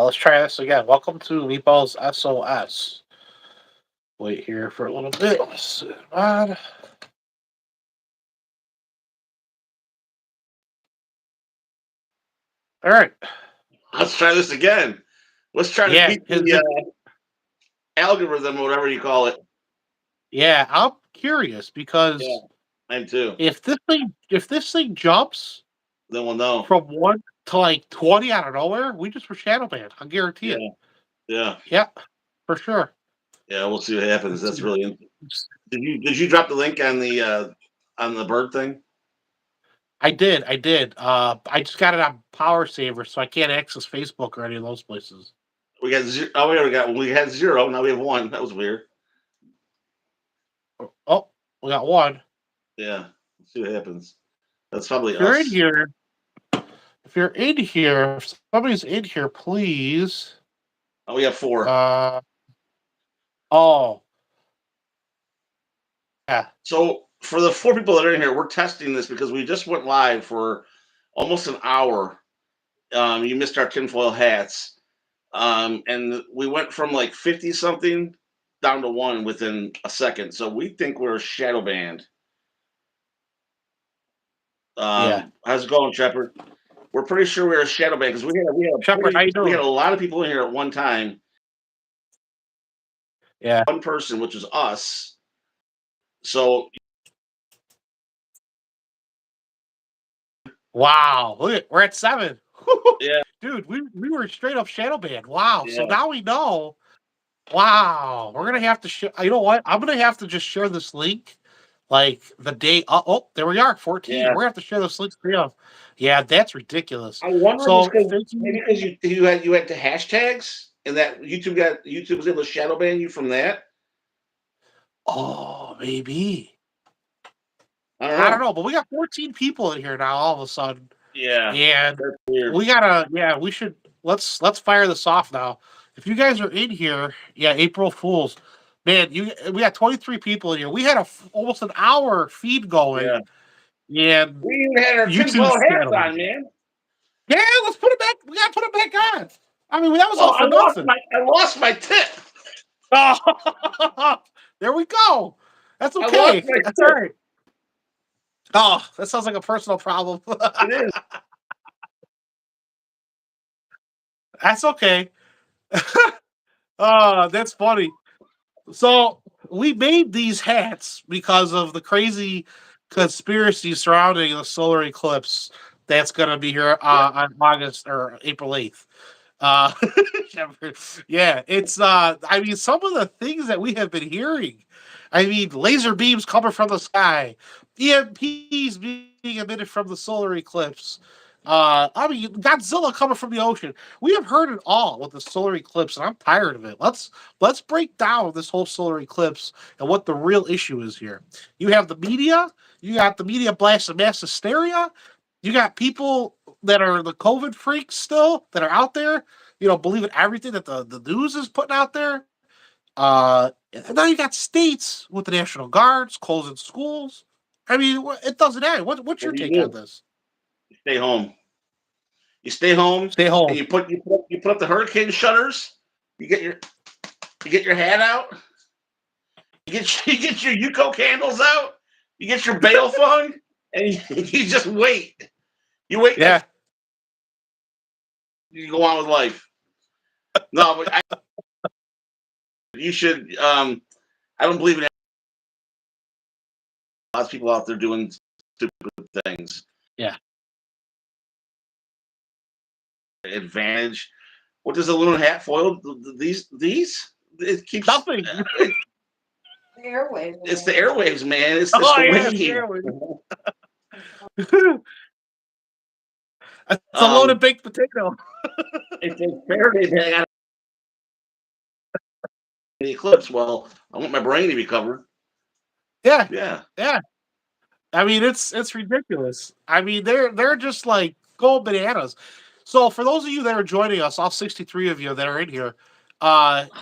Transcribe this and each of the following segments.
Let's try this again. Welcome to Meatballs SOS. Wait here for a little bit. On. All right. Let's try this again. Let's try to Yeah, beat the algorithm or whatever you call it. yeah. I'm curious Yeah, because mine too. if this thing jumps Then we'll know. from 1 to like 20 out of nowhere, we just were shadow banned. I guarantee Yeah, it. yeah, Yeah, for sure. yeah. We'll see what happens. Let's That's see. really. Did you drop the link on the bird thing? I did. I just got it on Power Saver, so I can't access Facebook or any of those places. We got zero. Oh, we had zero. Now we have one. That was weird. Oh, we got one. Yeah. Let's see what happens. That's probably If you're in us. here, if somebody's in here, please. Oh, we have four. Uh oh, yeah, So for the four people that are in here, we're testing this because we just went live for almost an hour. You missed our tinfoil hats. And we went from like 50 something down to one within a second. So we think we're shadow banned. yeah. How's it going, Shepard? We're pretty sure we're a shadow banned because Shepard, how you we had doing? a lot of people in here at one time. Yeah. One person, which is us. So Wow, we're at 7. yeah, Dude, we were straight up shadow banned. Wow. So yeah, now we know. Wow, we're gonna have to share. You know what? I'm gonna have to just share this link, like the day. Oh, there we are, 14. yeah. We're gonna have to share this link. Yeah, that's ridiculous. I wonder if it's So because thank maybe you. because you had the hashtags and that YouTube was able to shadow ban you from that. Oh, maybe. I don't I don't know. know, but we got 14 people in here now all of a sudden. Yeah, And that's weird. we gotta, yeah, we should let's fire this off now. If you guys are in here, yeah, April Fools, man, we got 23 people in here. We had almost an hour feed going, Yeah. and We even had our tinfoil YouTube's hats channel. on, man. Yeah, let's put it back. We gotta put it back on. I mean, that was Oh, all for nothing. I lost my tip. Oh, there we go. That's I lost okay. my That's all tip. right. Oh, that sounds like a personal problem. It is. That's okay. Oh, that's funny. So we made these hats because of the crazy conspiracy surrounding the solar eclipse that's going to be here on August or April 8th. Uh, yeah, it's I mean, some of the things that we have been hearing. I mean, laser beams coming from the sky, EMPs being emitted from the solar eclipse. I mean, Godzilla coming from the ocean. We have heard it all with the solar eclipse, and I'm tired of it. Let's break down this whole solar eclipse and what the real issue is here. You have the media. You got the media blasting mass hysteria. You got people that are the COVID freaks still that are out there, believing everything that the news is putting out there. And now you got states with the National Guards closing schools. I mean, it doesn't end. What's What your do you take on do? this? You stay home. You stay home, Stay and home. you put up the hurricane shutters. You get your hat out. You get your Yuko candles out. You get your bail fund, and you just wait. You wait. That Yeah. you go on with life. No, but you should. I don't believe in lots of people out there doing stupid things. Yeah. Advantage. What does a balloon hat foil? These? It keeps. Nothing. The airwaves. It's the airwaves, man. It's Oh, the yeah. wave. It's a loaded baked potato. It's a Faraday bag out of the eclipse. Well, I want my brain to be covered. Yeah. Yeah. Yeah. I mean, it's ridiculous. I mean, they're just like going bananas. So for those of you that are joining us, all 63 of you that are in here,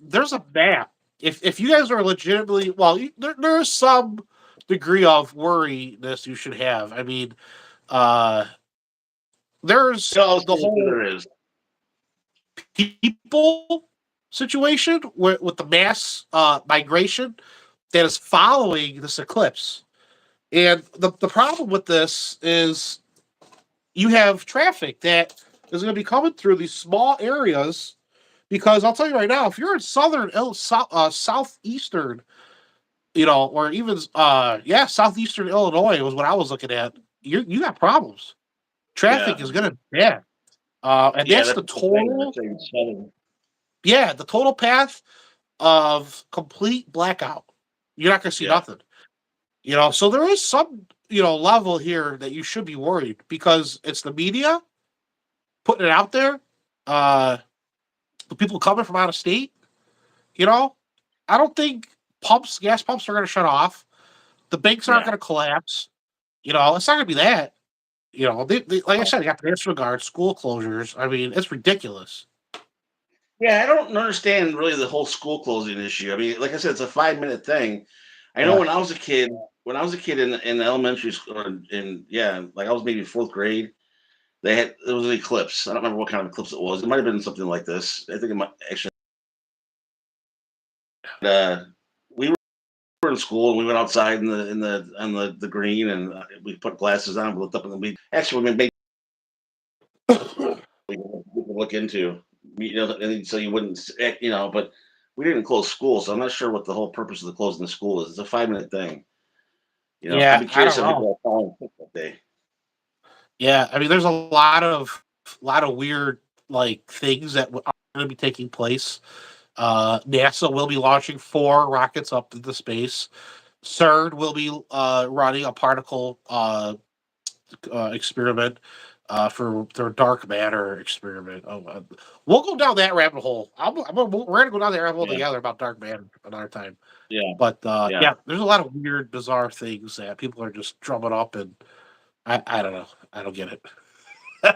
there's a map. If you guys are legitimately, well, there's some degree of worriness you should have. I mean, there's No, the whole there is. people situation with the mass migration that is following this eclipse. And the problem with this is you have traffic that is going to be coming through these small areas because I'll tell you right now, if you're in southeastern, or even southeastern Illinois was what I was looking at. You got problems. Traffic Yeah. is going to be bad, and Yeah, that's the the thing. They're total. saying southern. Yeah, the total path of complete blackout. You're not going to see Yeah. nothing. So there is some level here that you should be worried because it's the media putting it out there. The people coming from out of state. I don't think gas pumps are going to shut off. The banks aren't Yeah. going to collapse. It's not going to be that. Like I said, they got National Guard, school closures. I mean, it's ridiculous. Yeah, I don't understand really the whole school closing issue. I mean, like I said, it's a 5-minute thing. I know Yeah. when I was a kid, in elementary school, like I was maybe fourth grade, there was an eclipse. I don't remember what kind of eclipse it was. It might have been something like this. I think it might actually. We were in school and we went outside on the green and we put glasses on. We looked up and we made we could look into, and so you wouldn't, but we didn't close school, so I'm not sure what the whole purpose of the closing the school is. It's a 5-minute thing. I'd Yeah, be I curious don't if know. people are calling that day. Yeah, I mean, there's a lot of weird things that are going to be taking place. NASA will be launching 4 rockets up into space. CERN will be running a particle experiment for their dark matter experiment. We'll go down that rabbit hole. We're going to go down that rabbit hole Yeah, together about dark matter another time. yeah, But yeah. yeah, there's a lot of weird, bizarre things that people are just drumming up, and I don't know. I don't get it.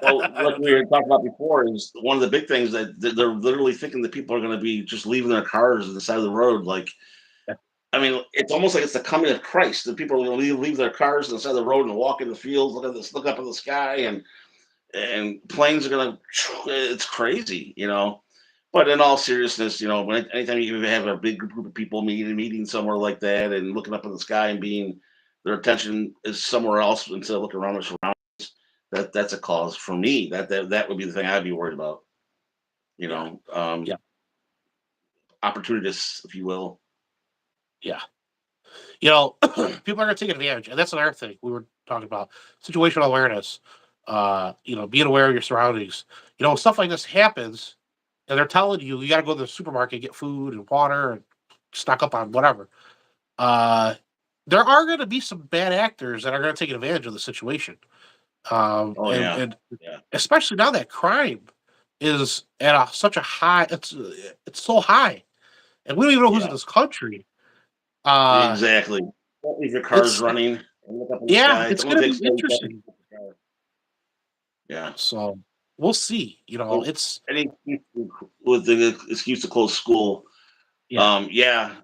Well, I like don't we get were it. talking about before, is one of the big things that they're literally thinking that people are going to be just leaving their cars on the side of the road. Like, I mean, it's almost like it's the coming of Christ. That people are going to leave their cars on the side of the road and walk in the fields, look up in the sky, and planes are going to. It's crazy. But in all seriousness, anytime you have a big group of people meeting somewhere like that and looking up in the sky and being their attention is somewhere else instead of looking around their surroundings, that's a cause for me. That would be the thing I'd be worried about. You Yeah, know, yeah, opportunists, if you will. yeah. People are going to take advantage, and that's another thing we were talking about: situational awareness. Being aware of your surroundings. Stuff like this happens, and they're telling you got to go to the supermarket, get food and water, and stock up on whatever. There are going to be some bad actors that are going to take advantage of the situation. Oh And, yeah, and yeah, especially now that crime is at such a high, it's so high, and we don't even know who's in yeah. this country. Uh, Exactly. Don't leave your cars it's running and look up in the yeah, sky. It it's only going to takes be 30 seconds interesting. to look at the sky. Yeah. So we'll see. So It's any with the excuse to close school. yeah, Yeah.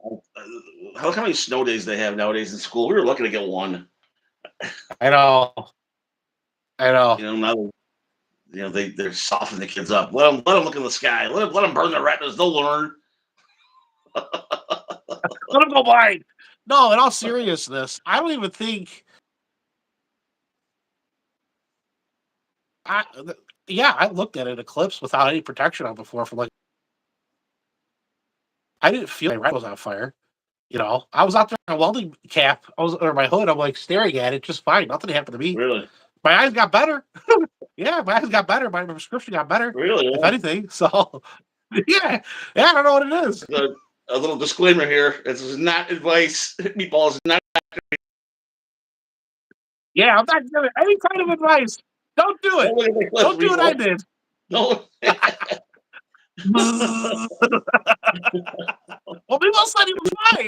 How many snow days they have nowadays in school? We were lucky to get one. I know, I know. Now they're softening the kids up. Let them look in the sky. Let them burn their retinas. They'll learn. Let them go blind. No, in all seriousness, I don't even think. I yeah, I looked at an eclipse without any protection on before. I didn't feel my retina was on fire. I was out there in a welding cap. Or my hood. I'm staring at it just fine. Nothing happened to me. Really, My eyes got better. Yeah, my eyes got better. My prescription got better, really. if anything. So, yeah, I don't know what it is. A little disclaimer here: this is not advice. Meatballs is not. Yeah, I'm not giving any kind of advice. Don't do it. Don't look at the cliff, Don't do what I people. did. No. Well, people said he was fine.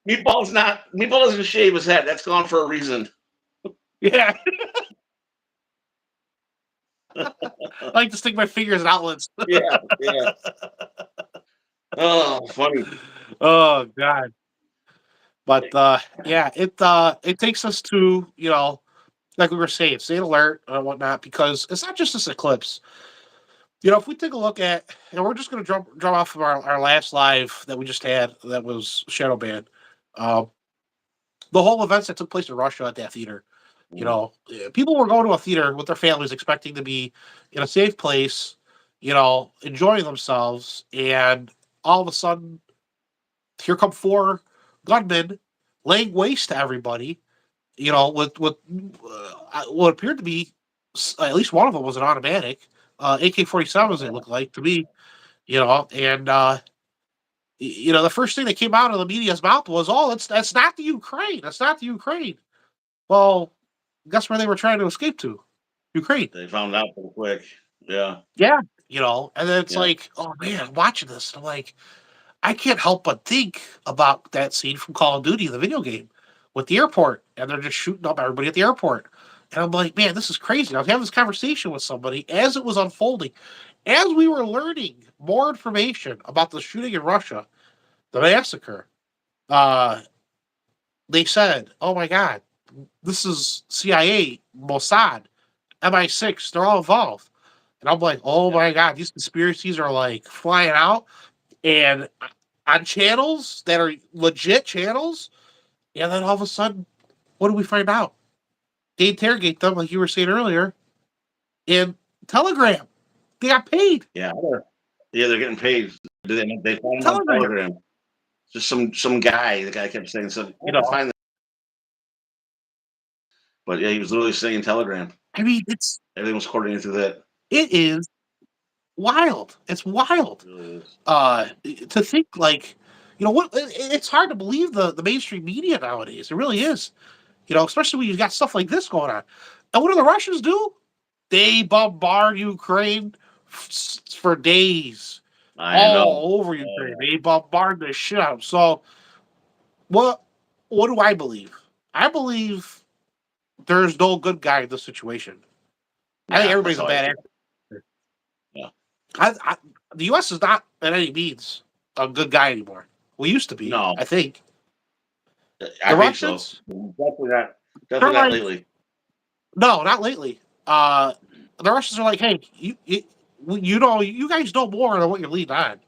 Meatball doesn't shave his head. That's gone for a reason. Yeah, I like to stick my fingers in outlets. Yeah, yeah. Oh, funny. Oh God. But yeah, it takes us to like we were saying, stay alert and whatnot because it's not just this eclipse. If we take a look at, and we're just going to jump off of our last live that we just had, that was Shadow Band. Um, the whole events that took place in Russia at that theater. People were going to a theater with their families expecting to be in a safe place, enjoying themselves, and all of a sudden, here come four gunmen laying waste to everybody. With what appeared to be at least one of them was an automatic AK-47s. It looked like to me, and the first thing that came out of the media's mouth was, "Oh, that's not the Ukraine. That's not the Ukraine." Well, guess where they were trying to escape to? Ukraine. They found out pretty quick. Yeah. Yeah. And then it's Yeah. like, oh man, I'm watching this. I'm like, I can't help but think about that scene from Call of Duty, the video game, with the airport, and they're just shooting up everybody at the airport. And I'm like, man, this is crazy. I was having this conversation with somebody as it was unfolding, as we were learning more information about the shooting in Russia, the massacre. They said, oh my God, this is CIA, Mossad, MI6, they're all involved. And I'm like, oh my God, these conspiracies are like flying out. And on channels that are legit channels, and then all of a sudden, what do we find out? They interrogate them, like you were saying earlier, in Telegram. They got paid. Yeah. They're getting paid. They found them on Telegram. Telegram. Just some guy. The guy kept saying something. Find that. But yeah, he was literally saying Telegram. I mean, everything was coordinated through that. It is wild. It's wild. It really is. To think like, what? It's hard to believe the mainstream media nowadays. It really is. Especially when you've got stuff like this going on. And what do the Russians do? They bombard Ukraine for days. All over Ukraine. They bombard the shit out. So, what do I believe? I believe there's no good guy in this situation. I think everybody's a bad actor. Yeah. The U.S. is not, by any means, a good guy anymore. We used to be, no. I think. I think Russians, so. Definitely not lately. No, not lately. The Russians are like, hey, you guys know more than what you're leading on.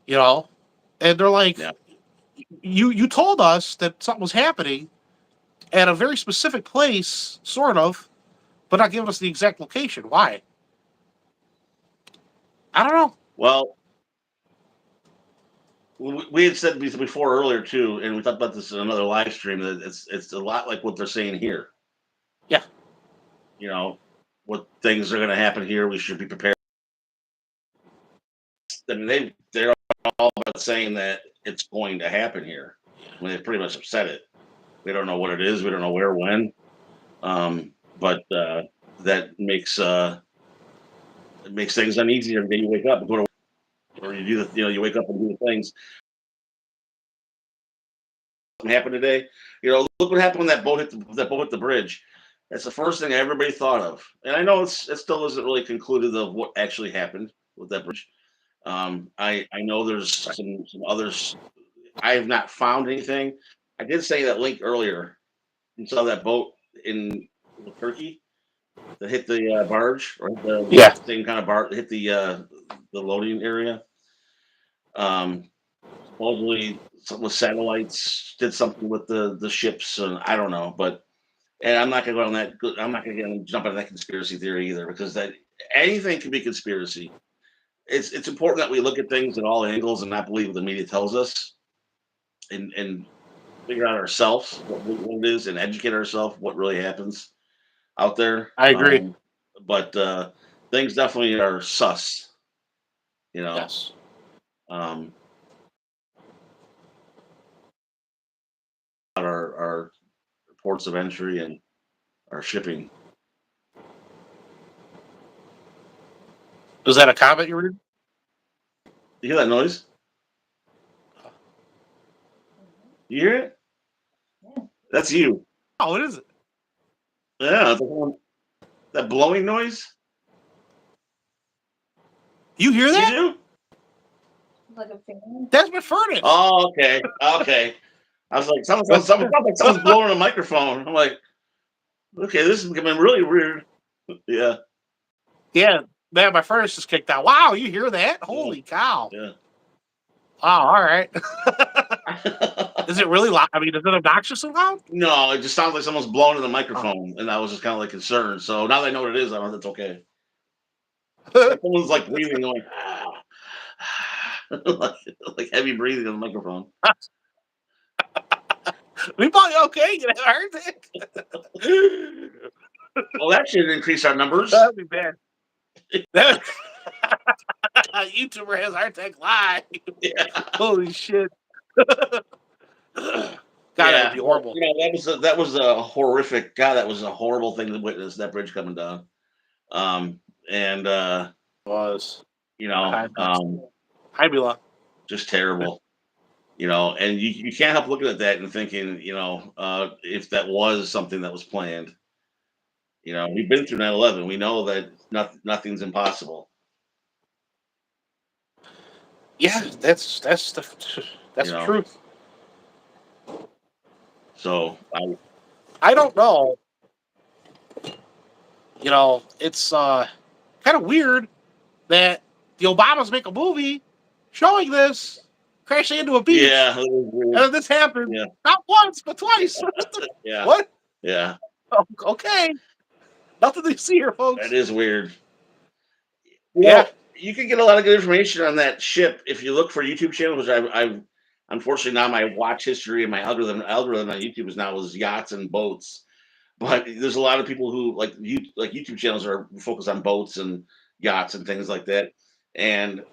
And they're like, you told us that something was happening at a very specific place, sort of, but not giving us the exact location. Why? I don't know. Well, we had said before earlier too, and we talked about this in another live stream, that it's a lot like what they're saying here. Yeah. What things are going to happen here, we should be prepared. I mean, they're all about saying that it's going to happen here. I mean, they pretty much have said it. We don't know what it is. We don't know where, when. But that makes things uneasy every day you wake up and go to work, or you do you wake up and do the things. What happened today? Look what happened when that boat hit the bridge. That's the first thing everybody thought of. And I know it still isn't really concluded of what actually happened with that bridge. I know there's some others. I have not found anything. I did say that link earlier. You saw that boat in Turkey that hit the barge, or the same kind of barge hit the loading area. Supposedly something with satellites did something with the ships, and I don't know, and I'm not gonna go on that. I'm not gonna jump on that conspiracy theory either, because that anything can be conspiracy. It's important that we look at things at all angles and not believe what the media tells us, and figure out ourselves what it is, and educate ourselves what really happens out there. I agree. But things definitely are sus. Yes. Our ports of entry and our shipping. Was that a comment you were doing? You hear that noise? You hear it? Yeah. That's you. Oh, what is it? Yeah, that blowing noise. You hear that? You do? Like a fan. That's my furnace. Oh, okay. I was like, someone's blowing a microphone. I'm like, okay, this is becoming really weird. Yeah. Yeah. Man, my furnace just kicked out. Wow, you hear that? Holy cow. Yeah. Wow, all right. Is it really loud? I mean, is it obnoxiously loud? No, it just sounds like someone's blowing in the microphone, and I was just kind of like concerned. So now that I know what it is, I know that's okay. Like someone's like breathing, going like heavy breathing on the microphone. We probably okay. You heard that? Well, that should increase our numbers. That'd be bad. YouTuber has heart attack live. Yeah. Holy shit. God, that would be horrible. You know, that was a horrific. God, that was a horrible thing to witness. That bridge coming down. And It was. you know, Hi, Mila. just terrible. You know, and you can't help looking at that and thinking, you know, if that was something that was planned. You know, we've been through 9/11. We know that nothing's impossible. Yeah, that's the You know? truth. So I don't know. You know, it's kind of weird that the Obamas make a movie showing this crashing into a beach. yeah, And then this happened Yeah. not once, but twice. yeah, What? yeah, Oh, okay. Nothing to see here, folks. that is weird. Yeah. You can get a lot of good information on that ship if you look for YouTube channels. Which I unfortunately now my watch history and my algorithm on YouTube is now yachts and boats. But there's a lot of people who like YouTube channels are focused on boats and yachts and things like that, and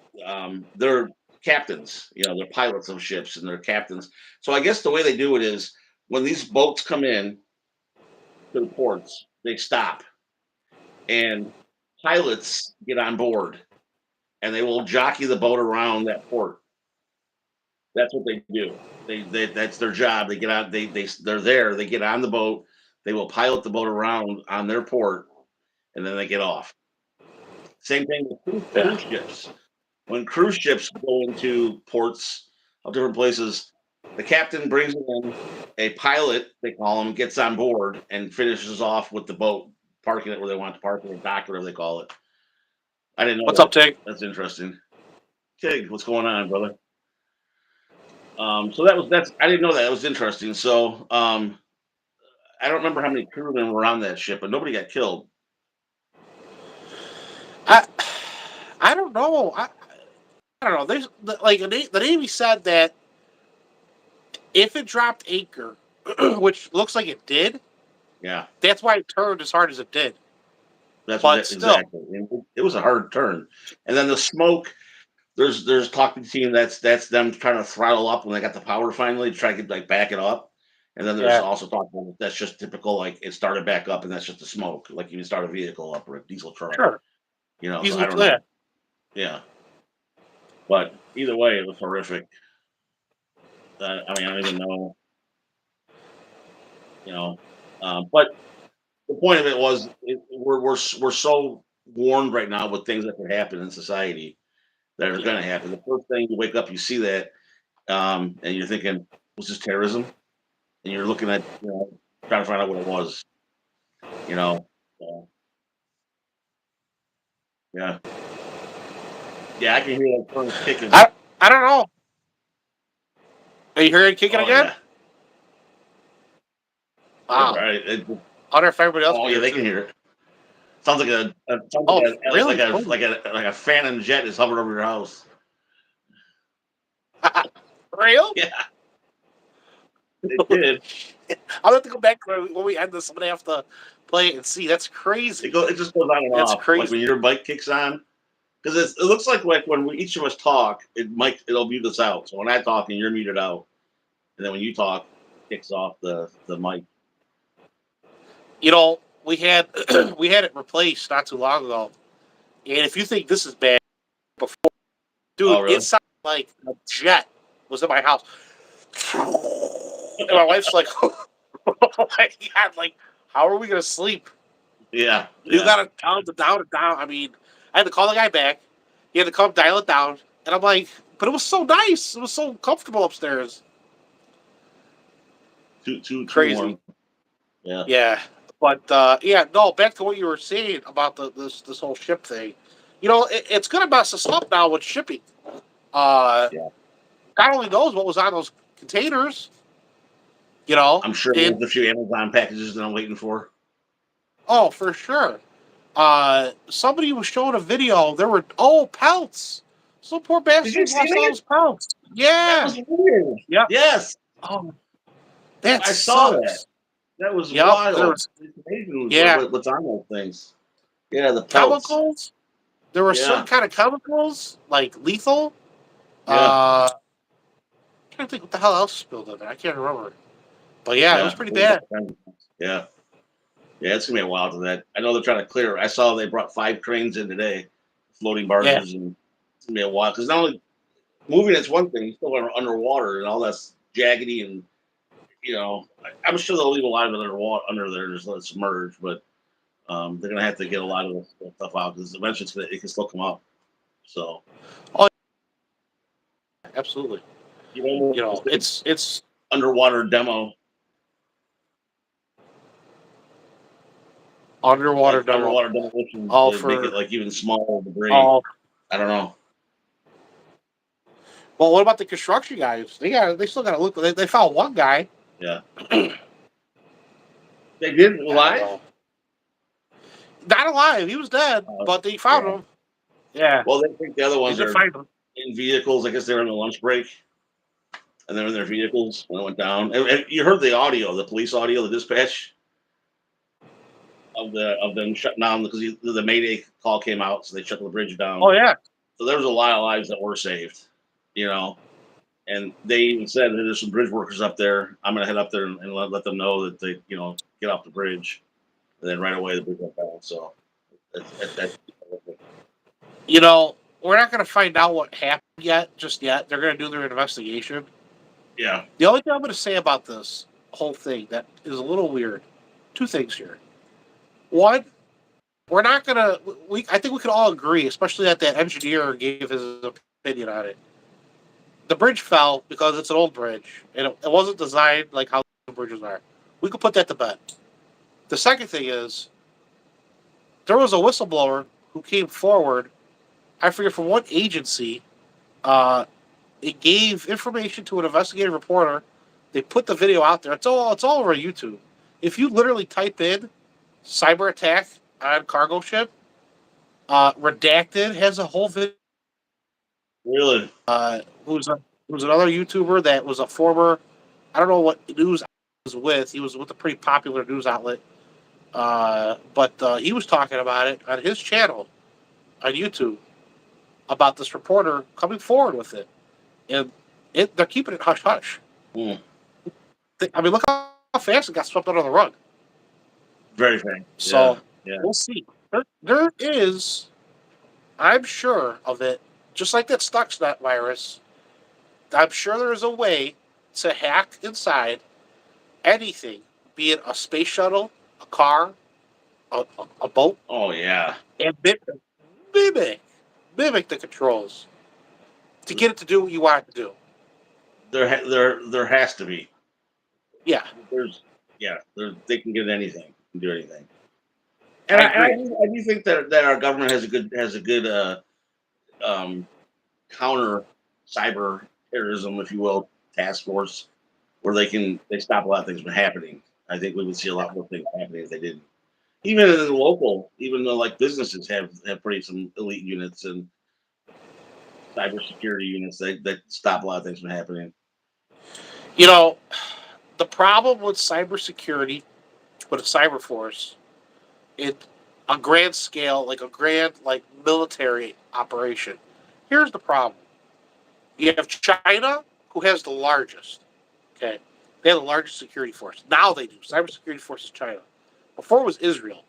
they're captains. You know, they're pilots of ships and they're captains. So I guess the way they do it is when these boats come in to the ports, they stop and pilots get on board and they will jockey the boat around that port. That's what they do. They that's their job. They get on. They're there. They get on the boat. They will pilot the boat around on their port, and then they get off. Same thing with cruise ships. When cruise ships go into ports of different places, the captain brings in a pilot. They call him, gets on board, and finishes off with the boat, parking it where they want to park it, or dock, whatever they call it. I didn't know. What's up, Tig? That's interesting. Tig, what's going on, brother? So that's I didn't know that. That was interesting. So I don't remember how many crewmen were on that ship, but nobody got killed. I don't know. I don't know. There's like the Navy said that if it dropped anchor, which looks like it did, Yeah, that's why it turned as hard as it did. that's But what still. exactly. It was a hard turn, and then the smoke. There's talking team that's them trying to throttle up when they got the power finally to try to get back it up, and then there's also talking that's just typical like it started back up and that's just the smoke like you can start a vehicle up or a diesel truck. Sure. You know, Diesel, so I don't know. Yeah, but either way, it was horrific. I mean, I don't even know. You know, but the point of it was we're so warned right now with things that could happen in society that are going to happen. The first thing you wake up, you see that, and you're thinking, "Was this terrorism?" And you're looking at, trying to find out what it was. You know, yeah, yeah, I can hear that phone kicking. I don't know. Are you hearing it kicking again? Yeah. Wow. Right. I wonder if everybody else. Oh yeah, they can hear it. Sounds like really? like a Phantom jet is hovering over your house. Real? Yeah, it did. I'll have to go back when we end this. I'm gonna have to play it and see. That's crazy. It just goes on and That's off. crazy. Like when your bike kicks on, because it looks like when each of us talk, it'll mute us out. So when I talk and you're muted out, and then when you talk, it kicks off the mic. You know, we had it replaced not too long ago, and if you think this is bad, before, dude, Oh, really? it sounded like a jet was in my house, and my wife's like, "Oh my god, like, how are we gonna sleep?" Yeah, You gotta down it down. I mean, I had to call the guy back. He had to come dial it down, and I'm like, but it was so nice. It was so comfortable upstairs. too Crazy. warm. Yeah. Yeah, but no. Back to what you were saying about this whole ship thing. It's going to mess us up now with shipping. God Yeah. only knows what was on those containers. You know, I'm sure there's a few Amazon packages that I'm waiting for. oh, for sure. Somebody was showing a video. There were pelts. Some poor Did you bastards see lost all that? those pelts. That Yeah. was weird. Yep. Yes, Oh, that I saw that. sucks. That was Yep. There wild. was It's amazing yeah what's on those things. Yeah, the pelts. chemicals. There were certain Yeah, kind of chemicals like lethal. yeah, I can't think what the hell else spilled in there. I can't remember. But yeah, it was yeah. pretty bad. Yeah, yeah. It's gonna be a while to that. I know they're trying to clear. I saw they brought 5 cranes in today, floating Yeah. barges, and it's gonna be a while because not only moving it's one thing, you still are underwater and all that's jaggedy and I'm sure they'll leave a lot of it underwater under there, just let it submerge, but they're gonna have to get a lot of this stuff out because eventually it can still come up. So Oh, absolutely. you know, It's underwater demo, underwater like demo. underwater demolition, All to make it for like even smaller debris. all. I don't know. Well, what about the construction guys? They still got to look. They found one guy. Yeah, they did I don't live. know. Not alive. He was dead, but they found Yeah. him. Yeah, Well, they think the other they ones did are find him. in vehicles. I guess they were in a lunch break and they're in their vehicles when it went down. And you heard the audio, the police audio, the dispatch of them shutting down because the Mayday call came out, so they shut the bridge down. Oh yeah. So there was a lot of lives that were saved, you know. And they even said that there's some bridge workers up there. I'm gonna head up there and let them know that they, get off the bridge. And then right away the bridge went down. So that's We're not going to find out what happened yet. Just yet, they're going to do their investigation. yeah, The only thing I'm going to say about this whole thing that is a little weird. Two things here. One, we're not going to. I think we can all agree, especially that engineer gave his opinion on it. The bridge fell because it's an old bridge, and it wasn't designed like how bridges are. We could put that to bed. The second thing is there was a whistleblower who came forward. I forget from what agency. It gave information to an investigative reporter. They put the video out there. It's all over YouTube. If you literally type in cyber attack on cargo ship, redacted has a whole video. really. Who's another YouTuber that was a former, I don't know what news he was with. He was with a pretty popular news outlet. But he was talking about it on his channel on YouTube about this reporter coming forward with it. And they're keeping it hush hush. Mm, Look how fast it got swept under the rug. very faint. Yeah, So yeah. we'll see. There is, I'm sure of it, just like that Stuxnet virus. I'm sure there is a way to hack inside anything, be it a space shuttle, a car, a boat, Oh yeah. and mimic, mimic the controls to get it to do what you want it to do. There has to be. Yeah, There's they can get anything, can do anything. And I I agree. do think that our government has a good um, counter cyber terrorism, if you will, task force where they stop a lot of things from happening. I think we would see a lot more things happening if they didn't. Even in the local, even though like businesses have pretty some elite units and cybersecurity units that stop a lot of things from happening. You know, the problem with cybersecurity, with a cyber force, it a grand scale, like a grand military operation. Here's the problem: you have China, who has the largest. Okay, they have the largest security force. Now they do. Cybersecurity force is China. Before it was Israel.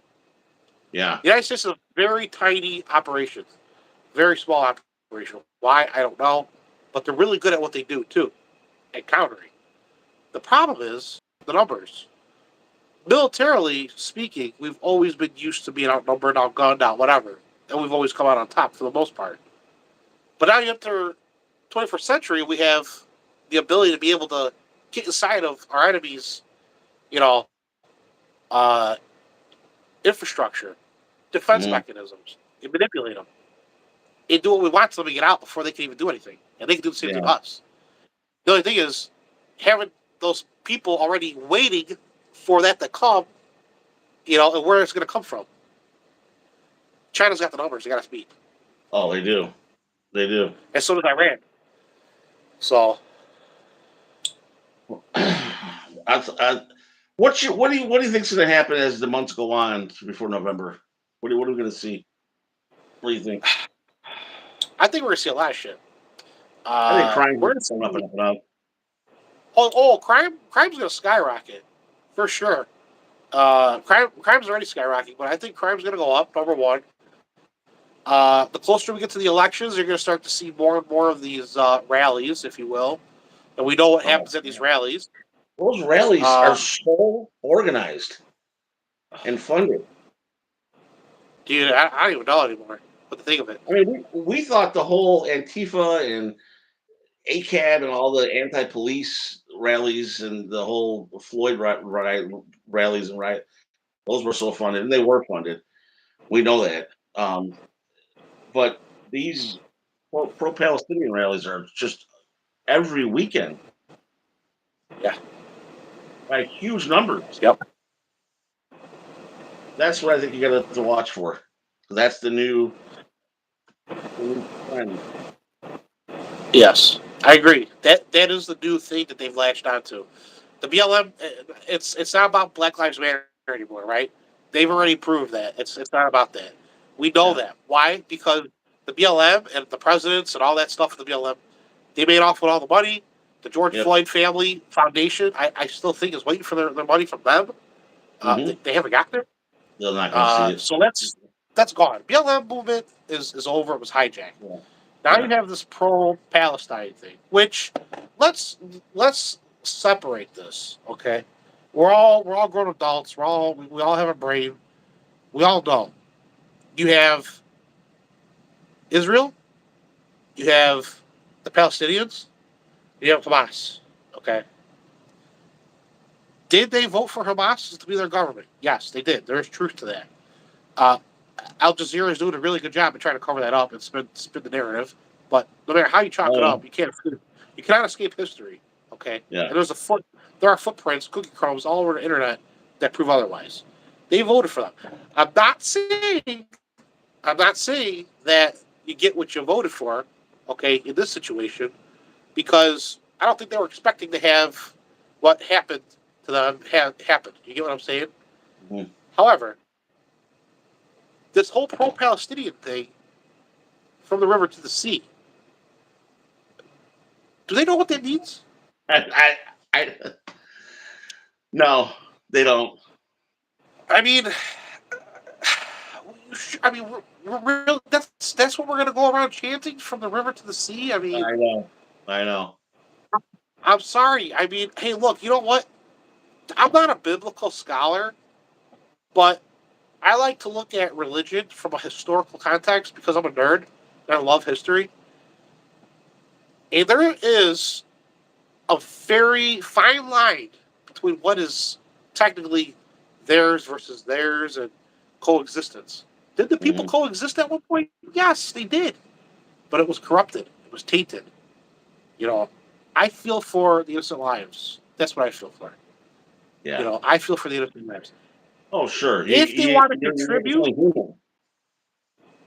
Yeah. The United States is a very tiny operation, very small operation. Why I don't know, but they're really good at what they do too, at countering. The problem is the numbers. Militarily speaking, we've always been used to being outnumbered, outgunned, out whatever, and we've always come out on top for the most part. But now you enter 21st century, we have the ability to be able to get inside of our enemies, you know, uh, infrastructure, defense Mm-hmm. mechanisms, and manipulate them. and do what we want till we get out before they can even do anything. And they can do the same thing to Yeah. us. The only thing is having those people already waiting for that to come, and where it's going to come from. China's got the numbers; they got to speed. Oh, they do. They do. And so does Iran. So, What do you think's going to happen as the months go on before November? What are we going to see? What do you think? I think we're going to see a lot of shit. I think crime's We're going going to to come up and see. up and up. Crime's going to skyrocket for sure. Crime's already skyrocketing, but I think crime's going to go up. Number one. The closer we get to the elections, you're going to start to see more and more of these rallies, if you will, and we know what Oh, happens at these rallies. those rallies are Uh, so organized and funded. Dude, I don't even know anymore what to think of it. I mean, we thought the whole Antifa and ACAB and all the anti-police rallies and the whole Floyd rallies and riot, those were so funded, and they were funded. We know that. But these pro-Palestinian rallies are just every weekend. Yeah. By huge numbers. Yep. That's what I think you got to watch for. That's the new trend. Yes, I agree. That is the new thing that they've latched onto. The BLM, it's not about Black Lives Matter anymore, right? They've already proved that it's not about that. We know Yeah. that. Why? Because the BLM and the presidents and all that stuff with the BLM, they made off with all the money. The George Yep. Floyd Family Foundation, I still think is waiting for their money from them. Mhm. They haven't got there. They're not going to see it. So that's gone. BLM movement is over. It was hijacked. Yeah. Now Yeah. you have this pro-Palestine thing, which let's separate this. Okay, we're all grown adults. We all have a brain. We all know. You have Israel. You have the Palestinians. You have Hamas. Okay. Did they vote for Hamas to be their government? Yes, they did. There is truth to that. Uh, Al Jazeera is doing a really good job of trying to cover that up and spin the narrative. But no matter how you chalk it Oh, up, you cannot escape history. Okay, yeah. and there are footprints, cookie crumbs all over the internet that prove otherwise. They voted for them. I'm not saying that you get what you voted for. Okay, in this situation, because I don't think they were expecting to have what happened to them happen. You get what I'm saying? Mhm. However, this whole pro-Palestinian thing, from the river to the sea, do they know what that means? I no, they don't. I mean, we're real. That's what we're gonna go around chanting from the river to the sea. I mean, I know. I know. I'm sorry. I mean, hey, look, you know what? I'm not a biblical scholar, but I like to look at religion from a historical context because I'm a nerd and I love history. And there is a very fine line between what is technically theirs versus theirs and coexistence. Did the people Mhm. coexist at one point? Yes, they did. But it was corrupted. It was tainted. You know, I feel for the innocent lives. That's what I feel for. Yeah. I feel for the innocent lives. Oh, sure. If they want to You're contribute, only human.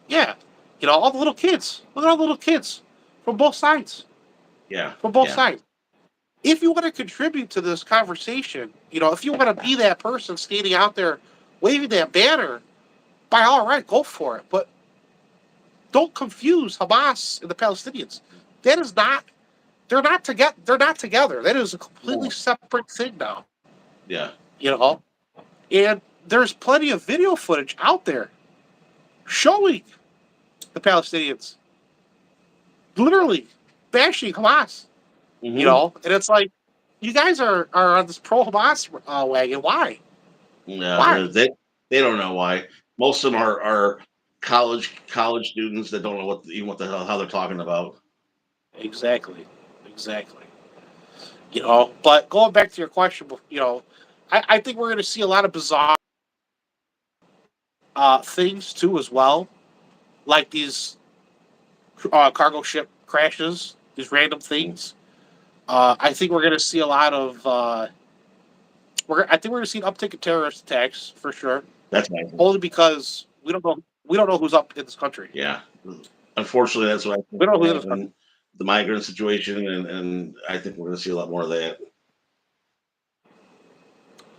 yeah. All the little kids. Look at all the little kids from both sides. Yeah. From both Yeah. sides. If you want to contribute to this conversation, if you want to be that person standing out there waving that banner, by all right, go for it. But don't confuse Hamas and the Palestinians. That is not. They're not together. They're not together. That is a completely No. separate thing now. Yeah. And there's plenty of video footage out there showing the Palestinians literally bashing Hamas. Mhm. And it's like you guys are on this pro Hamas wagon. Why? Yeah. Why? They don't know why. Most of them are college students that don't know what the hell how they're talking about. Exactly. But going back to your question, I think we're going to see a lot of bizarre things too as well, like these cargo ship crashes, these random things. I think we're going to see a lot of. I think we're going to see an uptick in terrorist attacks for sure. That's nice. Only because we don't know. We don't know who's up in this country. Yeah. Unfortunately, that's what I think We don't know will who's in this country. happen. The migrant situation, and I think we're going to see a lot more of that.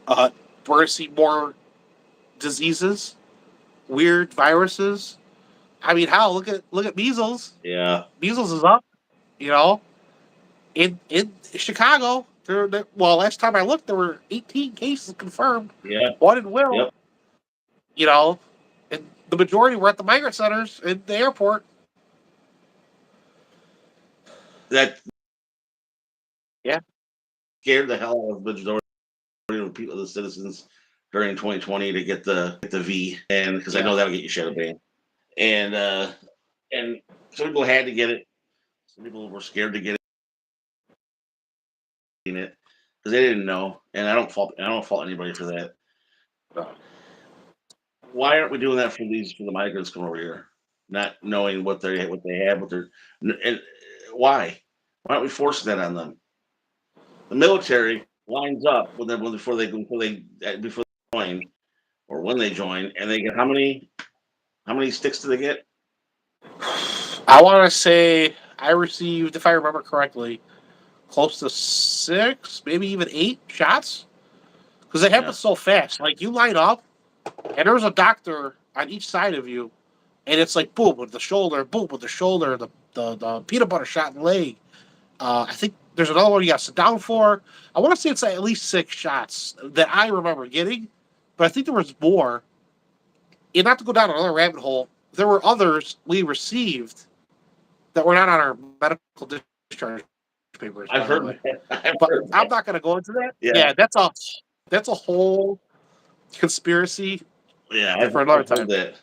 We're going to see more diseases, weird viruses. I mean, hell, look at measles. Yeah. Measles is up. You know, in Chicago, well, last time I looked, there were 18 cases confirmed. Yeah. One in Will. Yep. You know, and the majority were at the migrant centers in the airport. That Yeah. scared the hell out of the majority of people, the citizens, during 2020 to get the V, and because I know that'll get you shadow banned, and some people had to get it. Some people were scared to get it because they didn't know, and I don't fault anybody for that. Why aren't we doing that for the migrants coming over here, not knowing what they have, and why aren't we forcing that on them? The military lines up before they join, or when they join, and they get how many sticks do they get? I want to say I received, if I remember correctly, close to 6, maybe even 8 shots. Because it happens so fast. Like, you line up, and there's a doctor on each side of you, and it's like boom with the shoulder, the peanut butter shot in the leg. I think there's another one you got to sit down for. I want to say it's at least 6 shots that I remember getting, but I think there was more. And not to go down another rabbit hole, there were others we received that were not on our medical discharge papers. I've heard that. But I'm not going to go into that. Yeah. That's a whole conspiracy. Yeah, for another time. Heard that.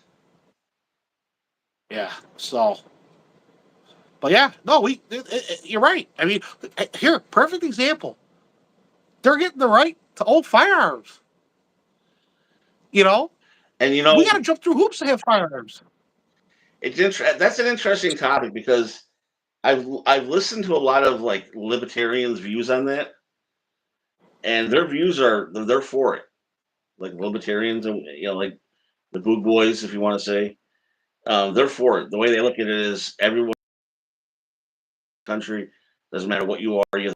Yeah. So, but yeah, no, you're right. I mean, here, perfect example. They're getting the right to own firearms. You know, and we got to jump through hoops to have firearms. That's an interesting topic because I've listened to a lot of like libertarians' views on that, and their views they're for it. Like libertarians, like the Boog Boys, if you want to say, they're for it. The way they look at it is everyone country doesn't matter what you are. I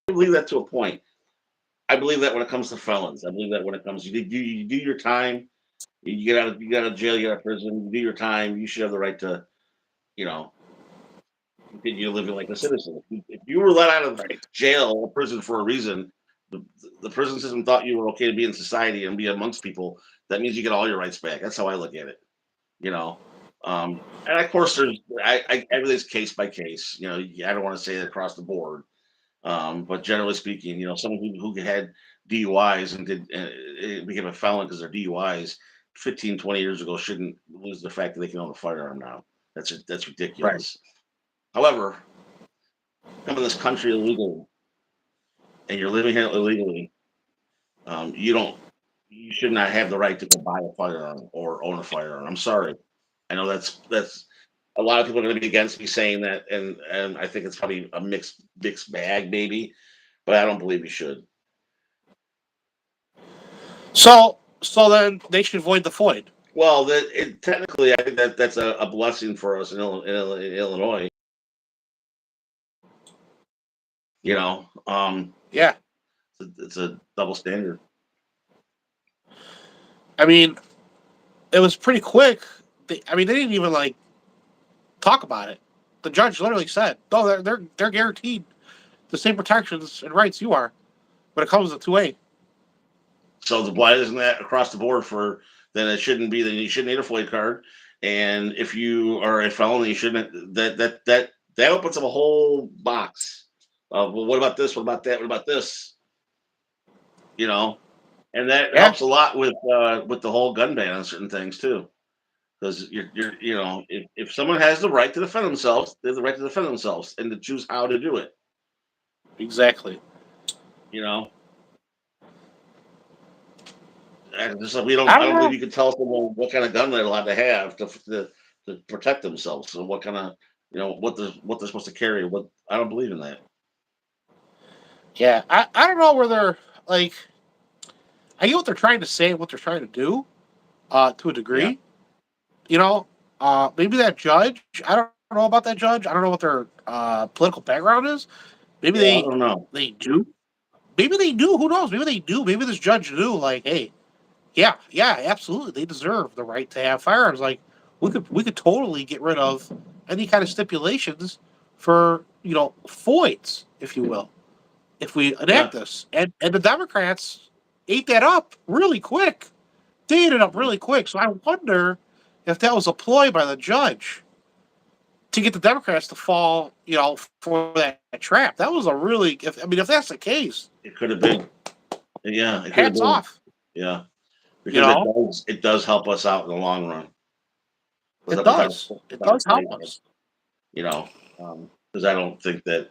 believe that to a point. I believe that when it comes to felons, I believe that when it comes you do your time, you get out of jail, you get out of prison, you do your time. You should have the right to, continue living like a citizen. If you were let out of jail or prison for a reason, the prison system thought you were okay to be in society and be amongst people. That means you get all your rights back. That's how I look at it. And of course, everything's case by case. I don't want to say it across the board, but generally speaking, someone who had DUIs and became a felon because they're DUIs 15, 20 years ago shouldn't lose the fact that they can own a firearm now. That's ridiculous. Right. However, come in this country illegally, and you're living here illegally, you should not have the right to go buy a firearm or own a firearm. I'm sorry. I know that's a lot of people are going to be against me saying that, and I think it's probably a mixed bag, maybe, but I don't believe you should. So then they should void the FOID. Well, technically, I think that's a blessing for us in Illinois. Yeah, it's a double standard. I mean, it was pretty quick. They didn't even talk about it. The judge literally said, "No, they're guaranteed the same protections and rights you are when it comes to 2A." So why isn't that across the board then it shouldn't be, then you shouldn't need a FOID card. And if you are a felon, you shouldn't, that opens up a whole box of, well, what about this? What about that? What about this? And that helps a lot with the whole gun ban on certain things too. Because if someone has the right to defend themselves, they have the right to defend themselves and to choose how to do it. Exactly. And just like I don't believe you can tell someone what kind of gun they're allowed to have to to protect themselves. So what kind of what they're supposed to carry? What I don't believe in that. Yeah, I don't know where they're like. I get what they're trying to say and what they're trying to do, to a Yeah, degree. You know, maybe that judge. I don't know about that judge. I don't know what their political background is. Maybe yeah, I don't know. they do. Maybe they do. Who knows? Maybe they do. Maybe this judge knew. Like, hey, yeah, yeah, absolutely, they deserve the right to have firearms. Like, we could totally get rid of any kind of stipulations for Foyds, if you will, if we Yeah, enact this. And the Democrats ate that up really quick. They ate it up really quick. So I wonder if that was a ploy by the judge to get the Democrats to fall, for that trap. That was a really, if that's the case, it could have been. Yeah, it could have hats been. off. Yeah, You because know, it does help us out in the long run it with our does. It does help fight. us. You know, because I don't think that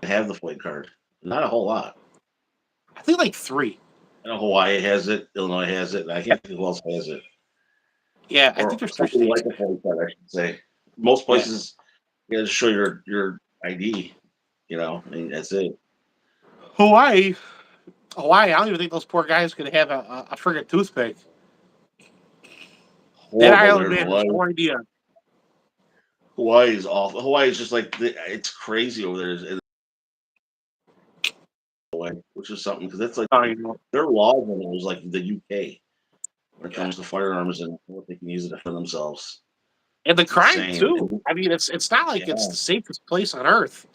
they have the FOID card. Not a whole lot. I think like three. I know Hawaii has it, Illinois has it, and I can't think who else has it, Yeah, I think or there's three something states. like a FOID card. I should say. Most Yeah. places, you got to show your ID. And that's it. Hawaii. Hawaii, I don't even think those poor guys could have a friggin' toothpick. That Horrible island there in man has Hawaii. no idea. Hawaii is awful. Hawaii is just like it's crazy over there. Which is something because that's like Oh, you know. their laws in it is like the UK when it Yeah. comes to firearms and what they can use to defend themselves. And the It's crime insane. too. I mean, it's not like it's Yeah, the safest place on earth.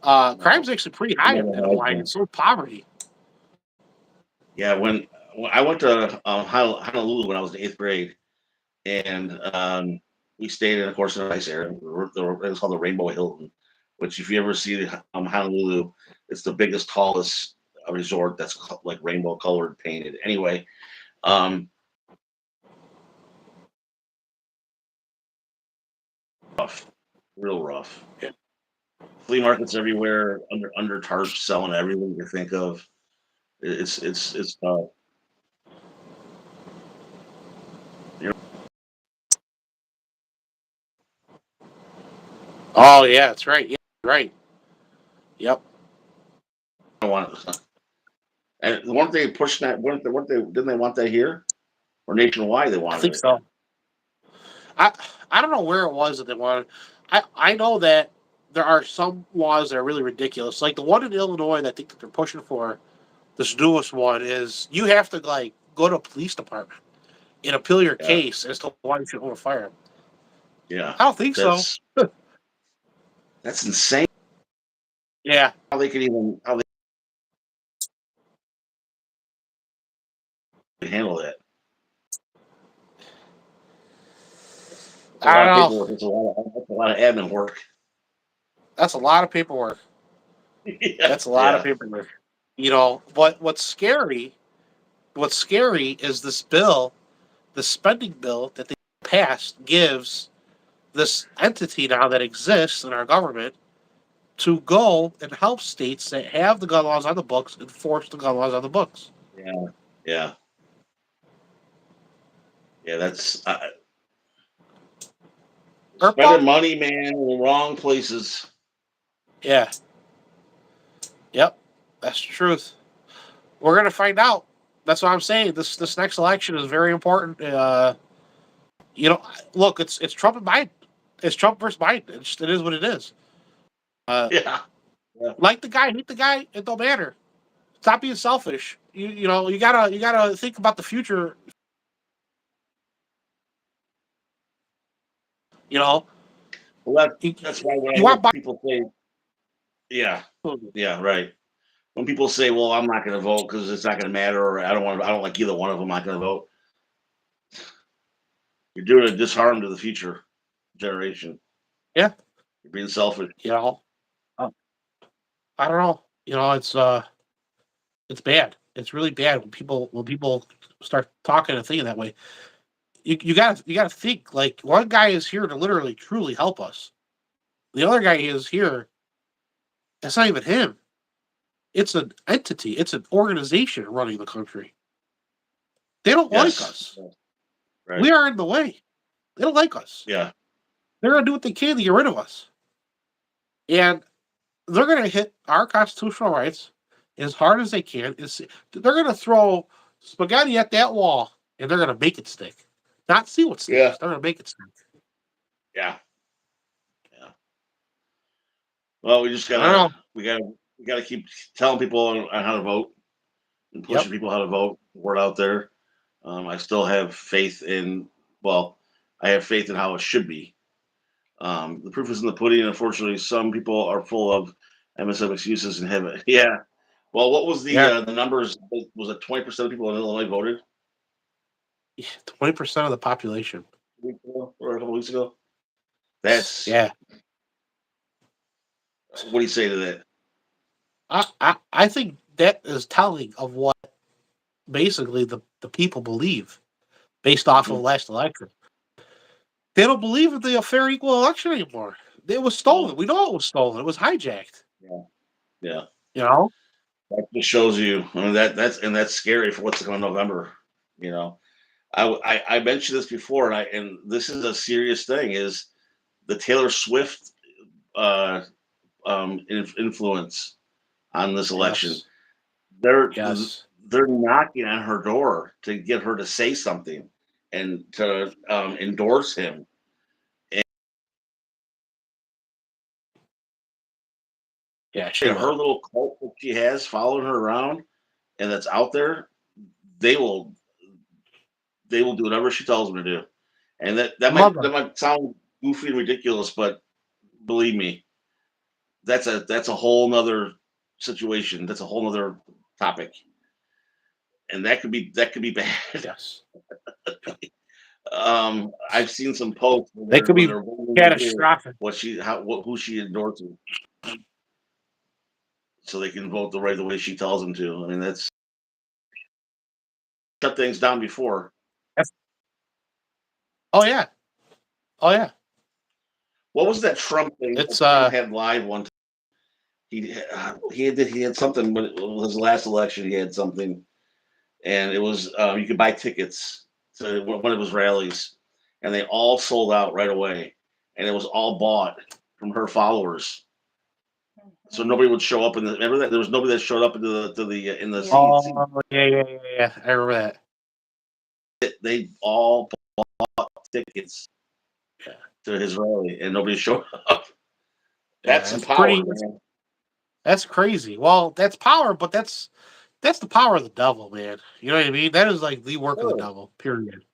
no, Crime's actually pretty it high never in has Hawaii. been. It's so poverty. Yeah, when I went to Honolulu when I was in eighth grade, and we stayed in, of course, in a nice area. It was called the Rainbow Hilton, which if you ever see Honolulu, it's the biggest, tallest resort that's like rainbow colored painted. Anyway, um, rough, real rough. Yeah. Flea markets everywhere, under tarps, selling everything you think of. It's you know Oh yeah, that's right. Yeah, right. Yep. I want it. And weren't they pushing that? Weren't they? Didn't they want that here or nationwide? They I wanted think it. so. I I don't know where it was that they wanted. I know that there are some laws that are really ridiculous. Like the one in Illinois that I think that they're pushing for. This newest one is you have to like go to a police department and appeal your Yeah, case as to why you should own a firearm. yeah. I don't think so. That's that's insane. Yeah, How they can handle that. It's a I lot of don't know. paperwork. It's a lot of admin work. That's a lot of paperwork. Yeah, That's a lot of yeah, paperwork. But what's scary? What's scary is this bill, the spending bill that they passed, gives this entity now that exists in our government to go and help states that have the gun laws on the books enforce the gun laws on the books. yeah, yeah, yeah. That's ERPA? spending money, man, in the wrong places. Yeah. Yep. That's the truth. We're gonna find out. That's what I'm saying. This next election is very important. Look, it's Trump and Biden. It's Trump versus Biden. It is what it is. Uh, Yeah, yeah. like the guy, hate the guy. It don't matter. Stop being selfish. You gotta think about the future. You know, Well, you, that's why when I you hear want people say, "Yeah, Biden. yeah, right." When people say, "Well, I'm not going to vote because it's not going to matter," or I don't like either one of them, I'm not going to vote." You're doing a disharm to the future generation. Yeah. You're being selfish. You know, uh, I don't know. It's bad. It's really bad when people start talking and thinking that way. You gotta think like one guy is here to literally truly help us. The other guy is here. That's not even him. It's an entity. It's an organization running the country. They don't like Yes, us. right. We are in the way. They don't like us. Yeah. They're going to do what they can to get rid of us. And they're going to hit our constitutional rights as hard as they can. They're going to throw spaghetti at that wall, and they're going to make it stick. Not see what sticks. Yeah. They're going to make it stick. Yeah. Yeah. Well, we just I don't know. gotta keep telling people on how to vote and pushing people how to vote. Word out there. I still have faith in. Well, I have faith in how it should be. The proof is in the pudding. Unfortunately, some people are full of MSM excuses and have it. Yeah. Well, what was the numbers? Was it 20% of people in Illinois voted? 20% of the population. Or a couple weeks ago. That's Yeah. What do you say to that? I think that is telling of what basically the people believe based off of the last election. They don't believe in the fair, equal election anymore. It was stolen. We know it was stolen. It was hijacked. Yeah. You know? That just shows you. I mean, that's scary for what's going on in November. You know, I mentioned this before, and this is a serious thing. Is the Taylor Swift influence on this election? Yes. They're knocking on her door to get her to say something and to endorse him. Yeah, Her little cult that she has following her around, and that's out there, they will do whatever she tells them to do. And that might sound goofy and ridiculous, but believe me, that's a whole nother situation. That's a whole nother topic, and that could be bad. Yes. I've seen some posts They could be catastrophic. Who she endorses, so they can vote the way she tells them to. I mean, that's shut things down before. Oh yeah. What was that Trump thing? Trump had live one time. He had something when it was his last election. He had something, and it was you could buy tickets to one of his rallies, and they all sold out right away, and it was all bought from her followers. So nobody would show up remember that there was nobody that showed up in the seats. Oh yeah. I remember that. They all bought tickets to his rally, and nobody showed up. That's some power, man. That's crazy. Well, that's power, but that's the power of the devil, man. You know what I mean? That is like the work of the devil. Period.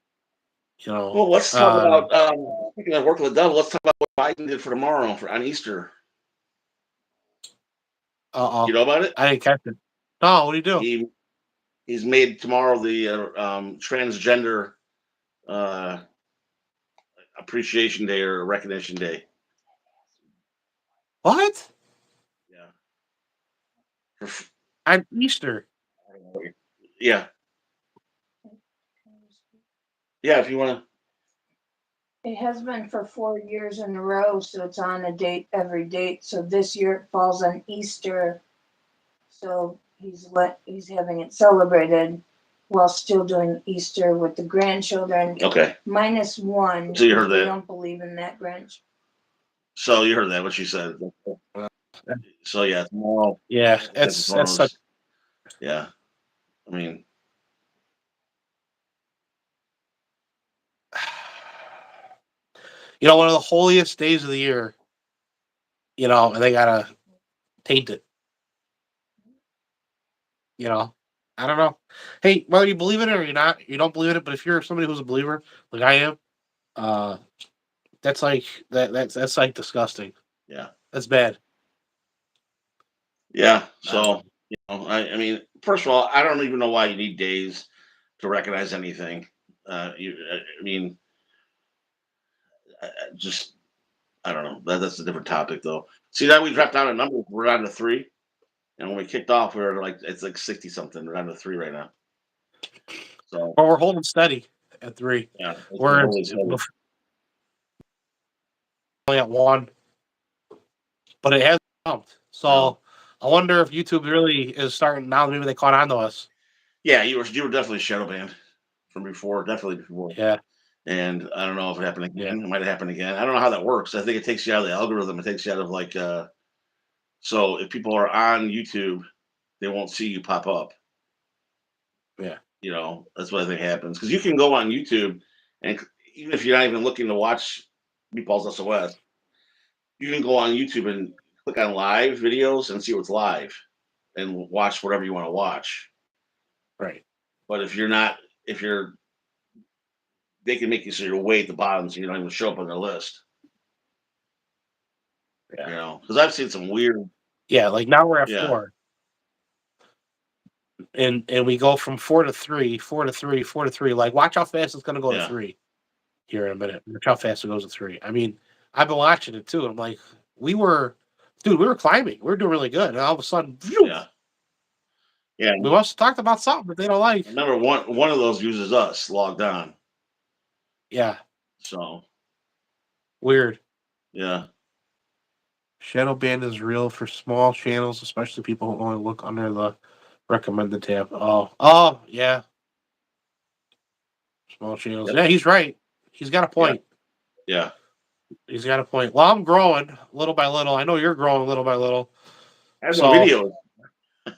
You know. Well, let's talk about speaking of work of the devil. Let's talk about what Biden did for tomorrow on Easter. You know about it? I didn't catch it. No, what do you do? He's made tomorrow the transgender appreciation day or recognition day. What? Yeah. On Easter. Yeah. Yeah, if you want to. It has been for 4 years in a row, so it's on a date every date. So this year it falls on Easter, so he's having it celebrated while still doing Easter with the grandchildren. Okay. -1. So you heard that? They don't believe in that grandchild. So you heard that? What she said. So yeah, tomorrow. Yeah, that's such. Yeah, I mean. You know, one of the holiest days of the year, you know, and they gotta taint it. You know, I don't know. Hey, whether you believe in it or you're not, you don't believe in it, but if you're somebody who's a believer, like I am, that's like that's like disgusting. Yeah, that's bad. Yeah, so I mean, first of all, I don't even know why you need days to recognize anything. I mean. Just I don't know. That's a different topic, though. See, that we dropped down a number. We're down to 3, and when we kicked off, we were it's like 60 something. We're down to 3 right now. So, well, we're holding steady at 3. Yeah, we're only at 1, but it has jumped. So I wonder if YouTube really is starting now. Maybe they caught on to us. Yeah, you were definitely shadow banned from before. Definitely before. Yeah. And I don't know if it happened again. Yeah. It might have happened again. I don't know how that works. I think it takes you out of the algorithm. It takes you out of like so if people are on YouTube, they won't see you pop up. Yeah. You know, that's what I think happens. Because you can go on YouTube and even if you're not even looking to watch Meatballs SOS, you can go on YouTube and click on live videos and see what's live and watch whatever you want to watch. Right. But if you're not, if you're, they can make you so you're way at the bottom so you don't even show up on their list. You Yeah. know, because I've seen some weird. Yeah. Like now we're at Yeah, 4, and we go from 4 to 3, 4 to 3, 4 to 3. Like, watch how fast it's gonna go to yeah. 3 here in a minute. Watch how fast it goes to 3. I mean, I've been watching it too. I'm like, we were climbing. We were doing really good, and all of a sudden, phew, Yeah. Yeah. we must have talked about something that they don't like. Remember one of those uses us logged on. Yeah. So Weird. yeah. Shadow ban is real for small channels, especially people who only look under the recommended tab. Oh, yeah. Small channels. Yep. Yeah, he's right. He's got a point. Yeah. He's got a point. Well, I'm growing little by little. I know you're growing little by little. I have no So, videos.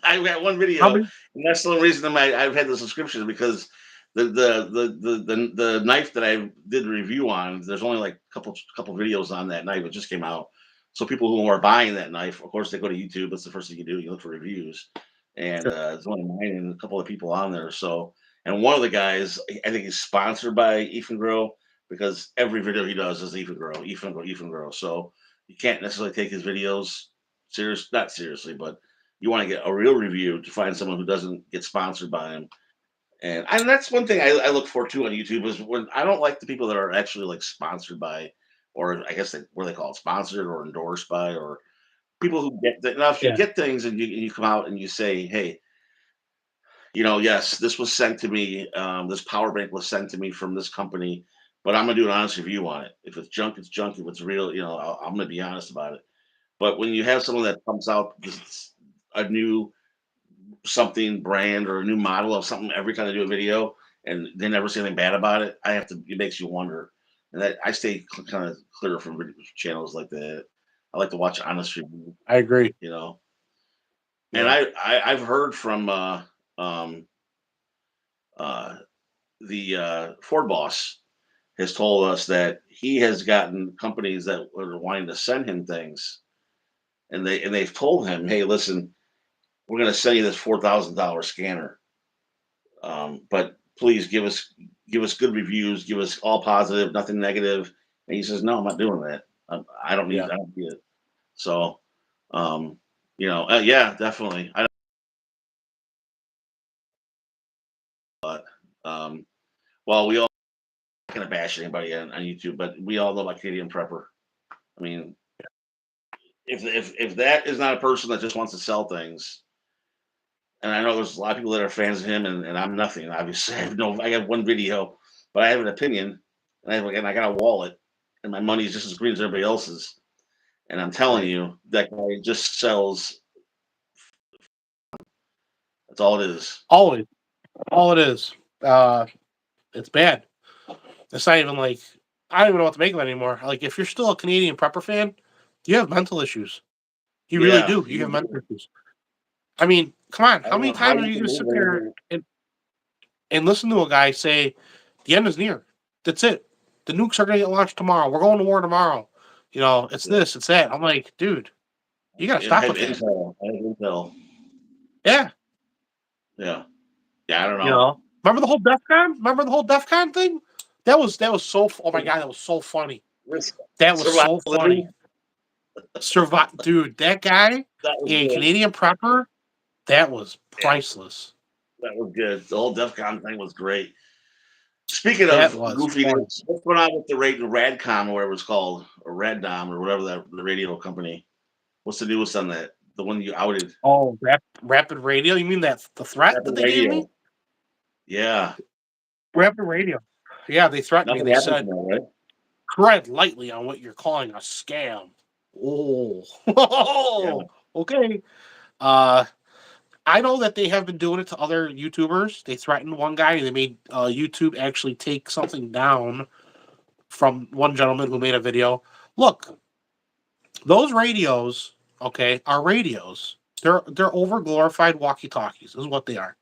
I've got one how video, many? and that's the only reason I've had the subscription because the knife that I did the review on, there's only like couple videos on that knife. It just came out. So people who are buying that knife, of course, they go to YouTube. That's the first thing you do. You look for reviews, and Sure. there's only mine and a couple of people on there. So, and one of the guys, I think he's sponsored by Ethan Grow because every video he does is Ethan Grow, Ethan Grow, Ethan Grow. So you can't necessarily take his videos not seriously, but you want to get a real review to find someone who doesn't get sponsored by him. And that's one thing I look for too on YouTube is when I don't like the people that are actually like sponsored by, or I guess what they call it, sponsored or endorsed by, or people who get that. Now, if you Yeah. get things and you come out and you say, hey, you know, yes, this was sent to me, this power bank was sent to me from this company, but I'm gonna do an honest review on it. If it's junk, it's junk. If it's real, you know, I'm gonna be honest about it. But when you have someone that comes out with a new something brand or a new model of something every time I do a video and they never say anything bad about it, it makes you wonder. And that I stay kind of clear from channels like that. I like to watch honest reviews, I agree. you know. And Yeah. I've heard from um, uh, the Ford boss has told us that he has gotten companies that are wanting to send him things, and they've told him, hey, listen, we're going to send you this $4,000 scanner. But please give us good reviews, give us all positive, nothing negative. And he says, no, I'm not doing that. Yeah. I don't need it. So, um, you know, yeah, definitely. I don't, well, we all not gonna bash anybody on YouTube, but we all know about Canadian Prepper. I mean, if that is not a person that just wants to sell things, and I know there's a lot of people that are fans of him, and I'm nothing. Obviously, I have one video, but I have an opinion, and I got a wallet, and my money is just as green as everybody else's. And I'm telling Right. you, that guy just sells. That's all it is. Always. All it is. It's bad. It's not even like, I don't even know what to make of it anymore. Like, if you're still a Canadian Prepper fan, you have mental issues. You really Yeah, do. You you have mental do. issues. I mean, come on. I How don't many know how times are you you can going to move sit there anything. and listen to a guy say, the end is near? That's it. The nukes are going to get launched tomorrow. We're going to war tomorrow. You know, it's Yeah, this, it's that. I'm like, dude, you got to I stop have with that. intel. I have intel. Yeah. Yeah, yeah. I don't You know. know, remember the whole DEF CON? Remember the whole DEF CON thing? That was so, oh my God, that was so funny. This That was survival so funny. living. Survive, dude, that guy, That was a good. Canadian Prepper, that was Yeah, priceless. that was good. The whole DEF CON thing was great. Speaking That of was fun. goofiness, what's going on with the Radcom or whatever it's called, or Raddom or whatever that the radio company? What's the newest on that? The one you outed? Oh, Rapid Radio? You mean that the threat that Rapid they gave me? Radio. Yeah, Rapid Radio. Yeah, they threatened me. nothing They happened said, tomorrow, right? tread lightly on what you're calling a scam. Oh, Yeah, okay. Uh, I know that they have been doing it to other YouTubers. They threatened one guy, and they made YouTube actually take something down from one gentleman who made a video. Look, those radios, okay, are radios. They're over glorified walkie talkies. Is what they are.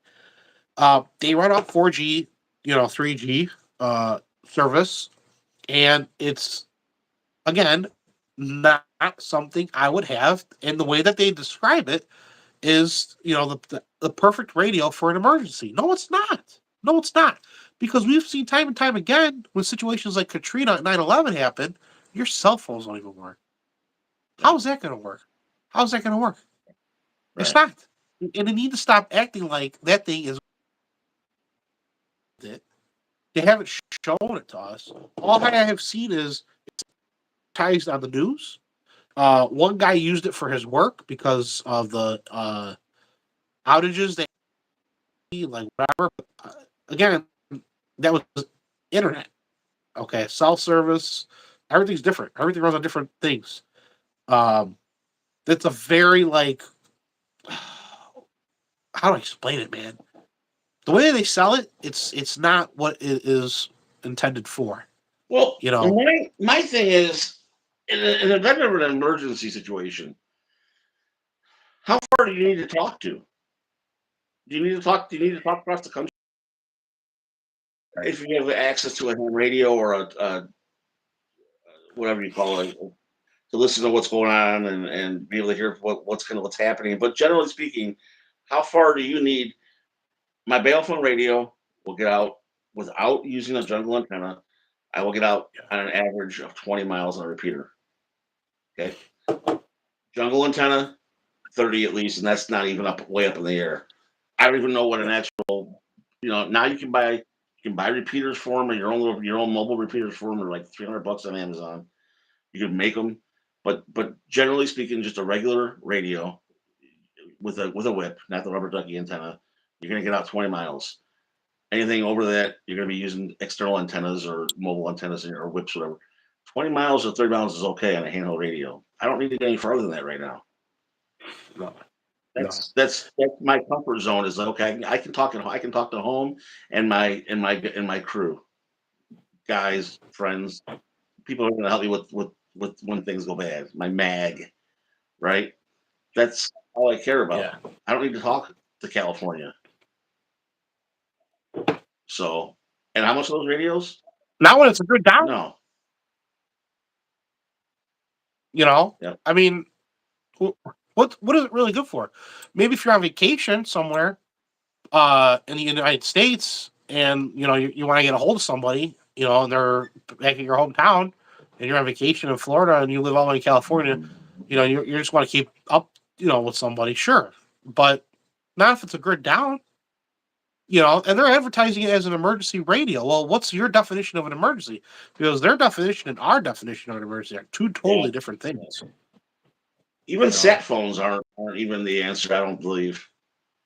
They run off 4G, 3G service, and it's again not something I would have. And the way that they describe it is, the perfect radio for an emergency. No, it's not. No, it's not. Because we've seen time and time again when situations like Katrina at 9/11 happen, your cell phones don't even work. How is that going to work? How is that going to work? It's Right. not. And they need to stop acting like that thing is it. They haven't shown it to us. All I have seen is it's advertised on the news. One guy used it for his work because of the outages that like whatever. Again, that was internet. Okay, self service. Everything's different. Everything runs on different things. Um, it's a very like how do I explain it, man? The way they sell it, it's not what it is intended for. Well, You know, my thing is, in the event of an emergency situation, how far do you need to talk to? Do you need to talk? Do you need to talk across the country if you have access to a ham radio or a whatever you call it to listen to what's going on and be able to hear what's happening? But generally speaking, how far do you need? My bail phone radio will get out without using a jungle antenna. I will get out on an average of 20 miles on a repeater. Okay, jungle antenna 30 at least, and that's not even up way up in the air. I don't even know what an actual, now you can buy repeaters for them or your own mobile repeaters for them are like $300 on Amazon. You can make them, but generally speaking, just a regular radio with a whip, not the rubber ducky antenna. You're gonna get out 20 miles. Anything over that, you're gonna be using external antennas or mobile antennas or whips, whatever. 20 miles or 30 miles is okay on a handheld radio. I don't need to get any further than that right now. no, no. That's my comfort zone. Is like, okay, I can talk to home and my crew, guys, friends, people who are going to help me with when things go bad. My mag, right? That's all I care about. Yeah. I don't need to talk to California. So, and how much are those radios? Not when it's a good down. No. Yep. I mean, what is it really good for? Maybe if you're on vacation somewhere, in the United States, and you want to get a hold of somebody, and they're back in your hometown, and you're on vacation in Florida, and you live all the way in California, you just want to keep up, with somebody, sure, but not if it's a grid down, and they're advertising it as an emergency radio. Well, what's your definition of an emergency? Because their definition and our definition of an emergency are two totally Yeah. different things. Even sat phones aren't even the answer. I don't believe.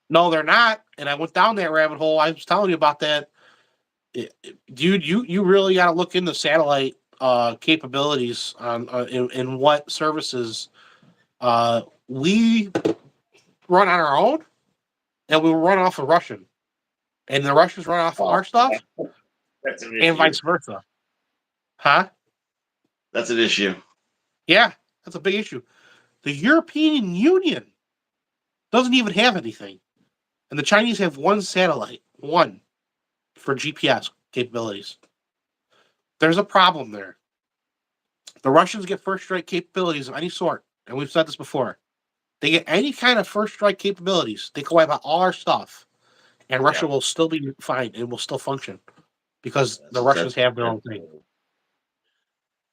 No, they're not. And I went down that rabbit hole. I was telling you about that. Dude, you really got to look into satellite capabilities on in what services we run on our own, and we run off of Russian, and the Russians run off of our stuff, That's an and issue. vice versa. Huh? That's an issue. Yeah, that's a big issue. The European Union doesn't even have anything, and the Chinese have one satellite, one for GPS capabilities. There's a problem there. The Russians get first strike capabilities of any sort, and we've said this before. They get any kind of first strike capabilities, they can wipe out all our stuff, and Russia will still be fine and will still function because the Russians have their own thing.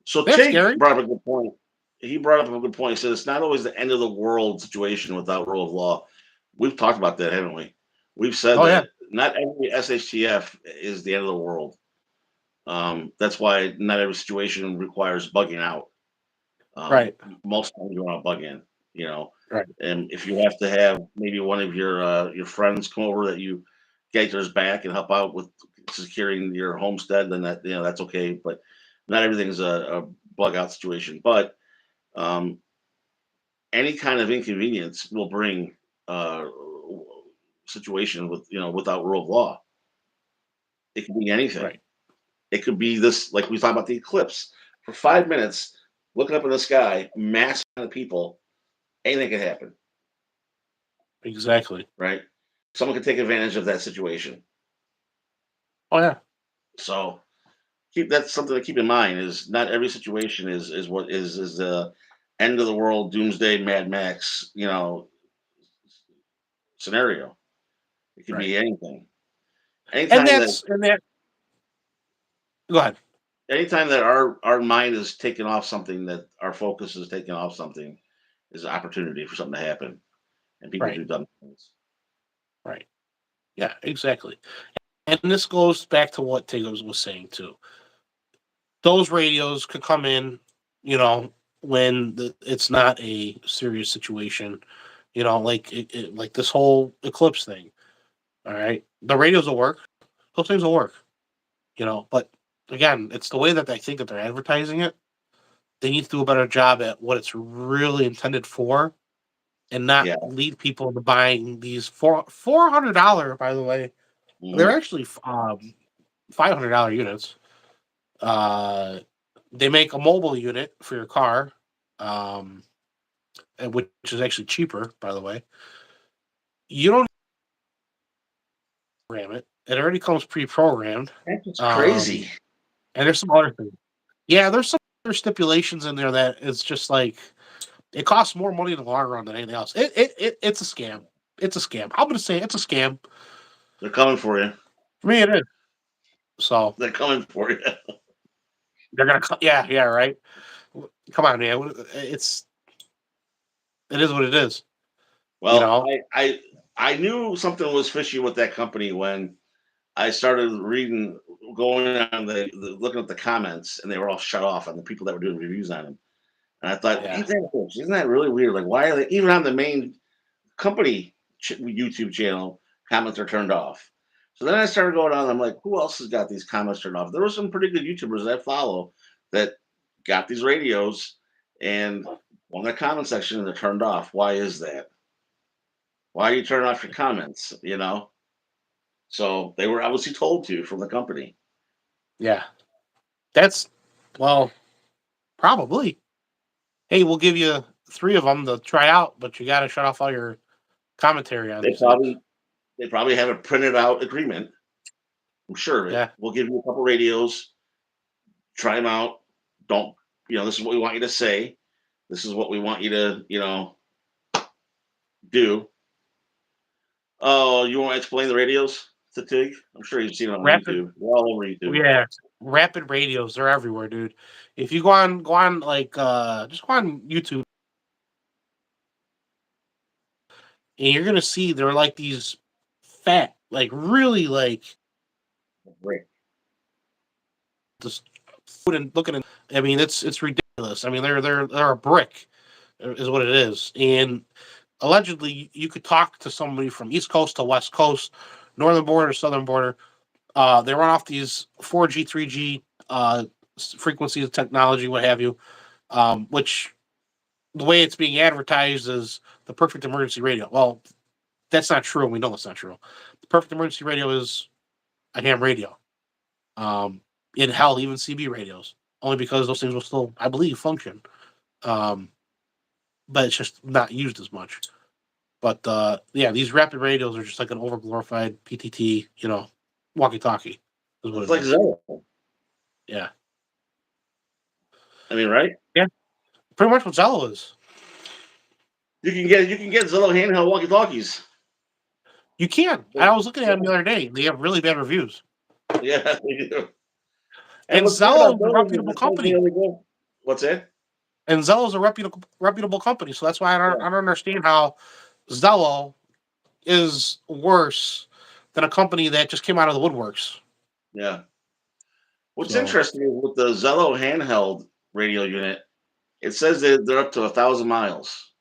So That's Tig scary. brought up a good point. He brought up a good point. He said it's not always the end of the world situation without rule of law. We've talked about that, haven't we? We've said Oh, that not every SHTF is the end of the world. That's why not every situation requires bugging out. Right. Most times you want to bug in, Right. And if you have to have maybe one of your friends come over that you get their back and help out with securing your homestead, then that's okay. But not everything's a bug out situation. But any kind of inconvenience will bring situation without rule of law. It could be anything. Right. It could be this, like we talked about the eclipse. For 5 minutes, looking up in the sky, mass amount of people, anything could happen, Exactly. right? Someone could take advantage of that situation. Oh yeah. So that's something to keep in mind. Is not every situation is what is the end of the world, doomsday, Mad Max, scenario. It could Right. be anything. And Anytime that that. Go ahead. anytime that our mind is taken off something, that our focus is taken off something, is an opportunity for something to happen, and people Right. do dumb things. Right. Yeah. Exactly. And this goes back to what Tiggs was saying too. Those radios could come in, when it's not a serious situation, like this whole eclipse thing. All right, the radios will work. Those things will work, But again, it's the way that they think that they're advertising it. They need to do a better job at what it's really intended for, and not Yeah. lead people into buying these $400. By the way, they're Mhm. actually $500 units. Uh, they make a mobile unit for your car, um, which is actually cheaper, by the way. You don't program it; it already comes pre-programmed. That's just crazy. Um, and there's some other things. Yeah, there's some other stipulations in there that it's just like it costs more money in the long run than anything else. It's a scam. It's a scam. I'm gonna say it's a scam. They're coming for you. For me, it is. So They're coming for you. they're gonna. Yeah, right. Come on, man. It is what it is. You Well, know. I knew something was fishy with that company when I started reading, going on looking at the comments, and they were all shut off on the people that were doing reviews on them. And I thought, Yeah. isn't that really weird? Like, why are they even on the main company YouTube channel? Comments are turned off. So then I started going on. I'm like, who else has got these comments turned off? There were some pretty good YouTubers that I follow that got these radios, and on their comment section, they're turned off. Why is that? Why are you turning off your comments? So they were obviously told to from the company. Yeah. That's probably. Hey, we'll give you 3 of them to try out, but you got to shut off all your commentary on They these things. probably have a printed out agreement. I'm sure of it. Yeah. We'll give you a couple radios, try them out. Don't this is what we want you to say. This is what we want you to do. Oh, you want to explain the radios to Tig? I'm sure you've seen it on Rapid. YouTube. We're all over YouTube. Yeah. Rapid radios, they're everywhere, dude. If you go on like just go on YouTube and you're gonna see they're like these fat, like really like Great. this food and looking at. I mean, it's ridiculous. I mean, they're a brick, is what it is. And allegedly, you could talk to somebody from East Coast to West Coast, northern border, southern border. They run off these 4G, 3G frequencies, technology, what have you, which the way it's being advertised is the perfect emergency radio. Well, that's not true. We know that's not true. The perfect emergency radio is a ham radio. In hell, even CB radios, only because those things will still, I believe, function. Um, but it's just not used as much. But yeah, these rapid radios are just like an overglorified PTT, walkie-talkie is what It's it like is. Zello. Yeah. I mean, right? Yeah. Pretty much what Zello is. You can get Zello handheld walkie talkies. You can. I was looking at them the other day. They have really bad reviews. Yeah, they do. And what's weird about Zello is a those is reputable it says company. really good. What's that? And Zello is a reputable company. So that's why I don't understand how Zello is worse than a company that just came out of the woodworks. Yeah. What's So interesting is with the Zello handheld radio unit, it says that they're up to 1,000 miles.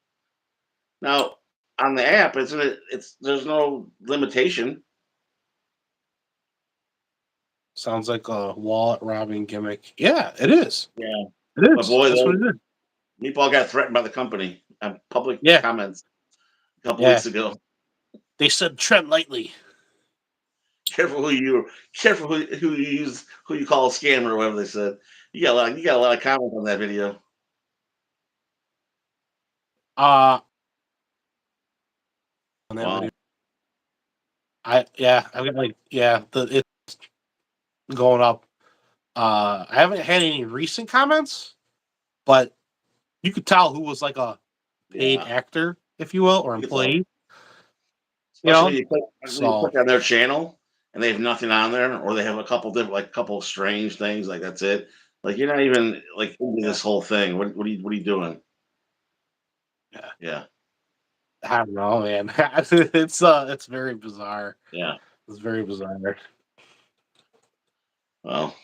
Now, on the app, isn't it? There's no limitation. sounds like a wallet robbing gimmick. Yeah, it is. Yeah. It But is. boy, That's what it is. Meatball got threatened by the company on public Yeah. comments a couple Yeah. weeks ago. They said tread lightly. Careful who you use, who you call a scammer or whatever they said. You got a lot of comments on that video. On that Wow. video. I've got it's going up. I haven't had any recent comments, but you could tell who was like a paid Yeah. actor, if you will, or You can tell. employee. Especially when you So click on their channel and they have nothing on there, or they have a couple different, like a couple of strange things, like that's it. Like you're not even like into this whole thing. What are you doing? yeah, Yeah, I don't know, man. It's very bizarre. yeah. It's very bizarre. Well,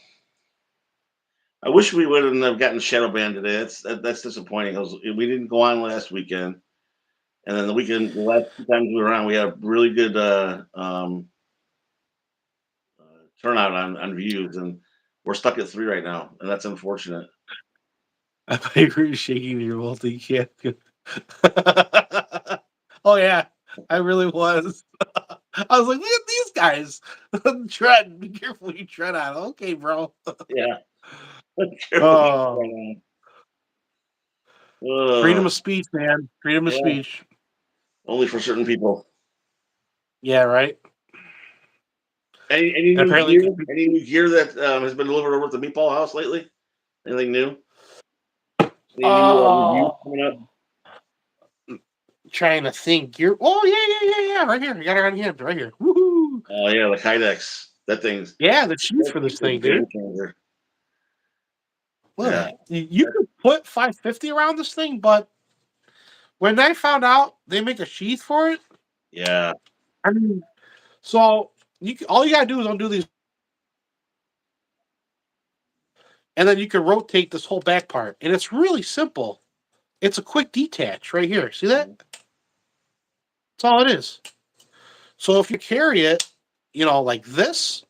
I wish we wouldn't have gotten shadow banned today. That's disappointing. 'Cause we didn't go on last weekend, and then the last two times we were on, we had a really good turnout on views, and we're stuck at 3 right now, and that's unfortunate. I thought you were shaking your multi can. Oh yeah, I really was. I was like, look at these guys. Tread, be careful you tread on. Okay, bro. Yeah. Oh, freedom Ugh. of speech, man. Freedom of Yeah, speech. only for certain people. Yeah, right. Any And new apparently, gear? Any new gear that has been delivered over at the Meatball House lately? Anything new? Any new reviews oh, coming up? trying to think. You're. Oh yeah. Right here. You got it on hand. Right here. Woohoo! Oh yeah, the Kydex. Yeah, the sheath That for thing's this a thing, game dude. changer. Look Yeah, at that. You could put 550 around this thing, but when I found out they make a sheath for it, yeah, I mean, so all you gotta do is undo these, and then you can rotate this whole back part, and it's really simple. It's a quick detach right here. See that? That's all it is. So if you carry it, like this,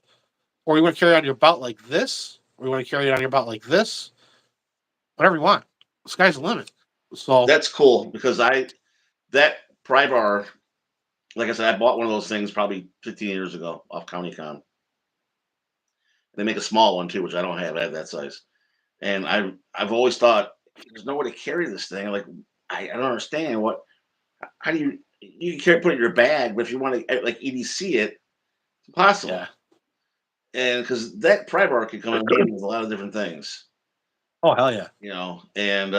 or you want to carry it on your belt like this, or you want to carry it on your belt like this, whatever you want. The sky's the limit. So that's cool because that pry bar, like I said, I bought one of those things probably 15 years ago off CountyCon. They make a small one too, which I don't have. I have that size, and I've always thought there's no way to carry this thing. Like I don't understand what. How do you can carry put it in your bag, but if you want to like EDC it, it's impossible. yeah. And because that pry bar can come in handy with a lot of different things, Oh hell yeah. And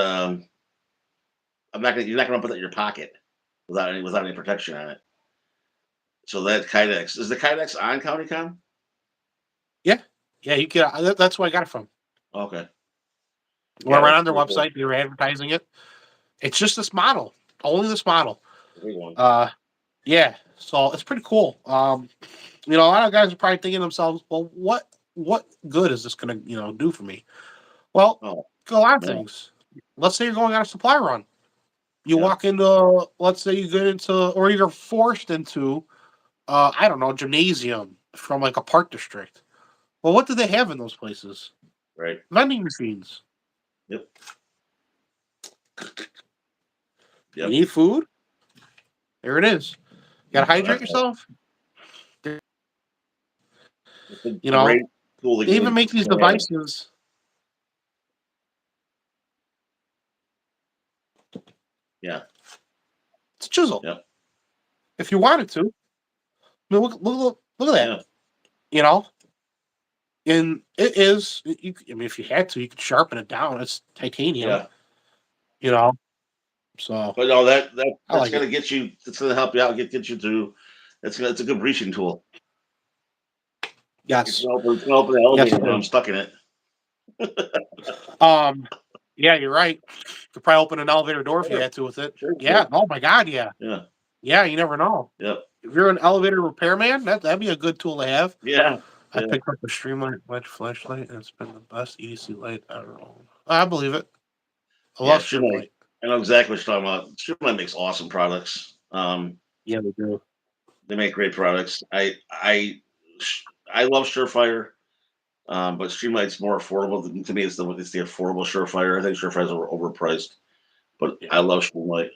you're not gonna put that in your pocket without any protection on it. So that Kydex is the Kydex on CountyCon? Yeah. Yeah, you can. That's where I got it from. Okay, We're yeah, right that's on their pretty cool. website. They were advertising it. It's just this model, only this model. It's a big one. Yeah. So it's pretty cool. A lot of guys are probably thinking to themselves, well, what good is this gonna, do for me? Well, Oh, a lot of yeah, things. Let's say you're going on a supply run. You yeah, walk into, let's say you get into, or you're forced into, I don't know, gymnasium from like a park district. Well, what do they have in those places? right. Vending machines. Yep, You yep. need food? There it is. You gotta Oh, hydrate yourself. that's You a know, great tool they even make these to have. devices. Yeah, It's a chisel. yep, If you wanted to. I mean, look at that. yeah, You know, and it is. I mean, if you had to, you could sharpen it down. It's titanium. yeah. You know, so But no, I that's like gonna it. get you. It's gonna help you out. Get you through. It's a good breaching tool. Yes, It's gonna open the yes, elevator it when I'm is. stuck in it. Um, yeah, you're right. Could probably open an elevator door if you Sure, had to with it. sure. Yeah. Oh my God. Yeah. Yeah, Yeah. You never know. yep, If you're an elevator repairman, that'd be a good tool to have. yeah, I yeah, picked up a Streamlight wedge flashlight, and it's been the best EDC light I don't know. I believe it. I yeah. love Streamlight. Streamlight. I know exactly what you're talking about. Streamlight makes awesome products. Yeah, they do. They make great products. I love Surefire, but Streamlight's more affordable. To me, it's the affordable Surefire. I think Surefire's overpriced, but I Yeah. love Streamlight.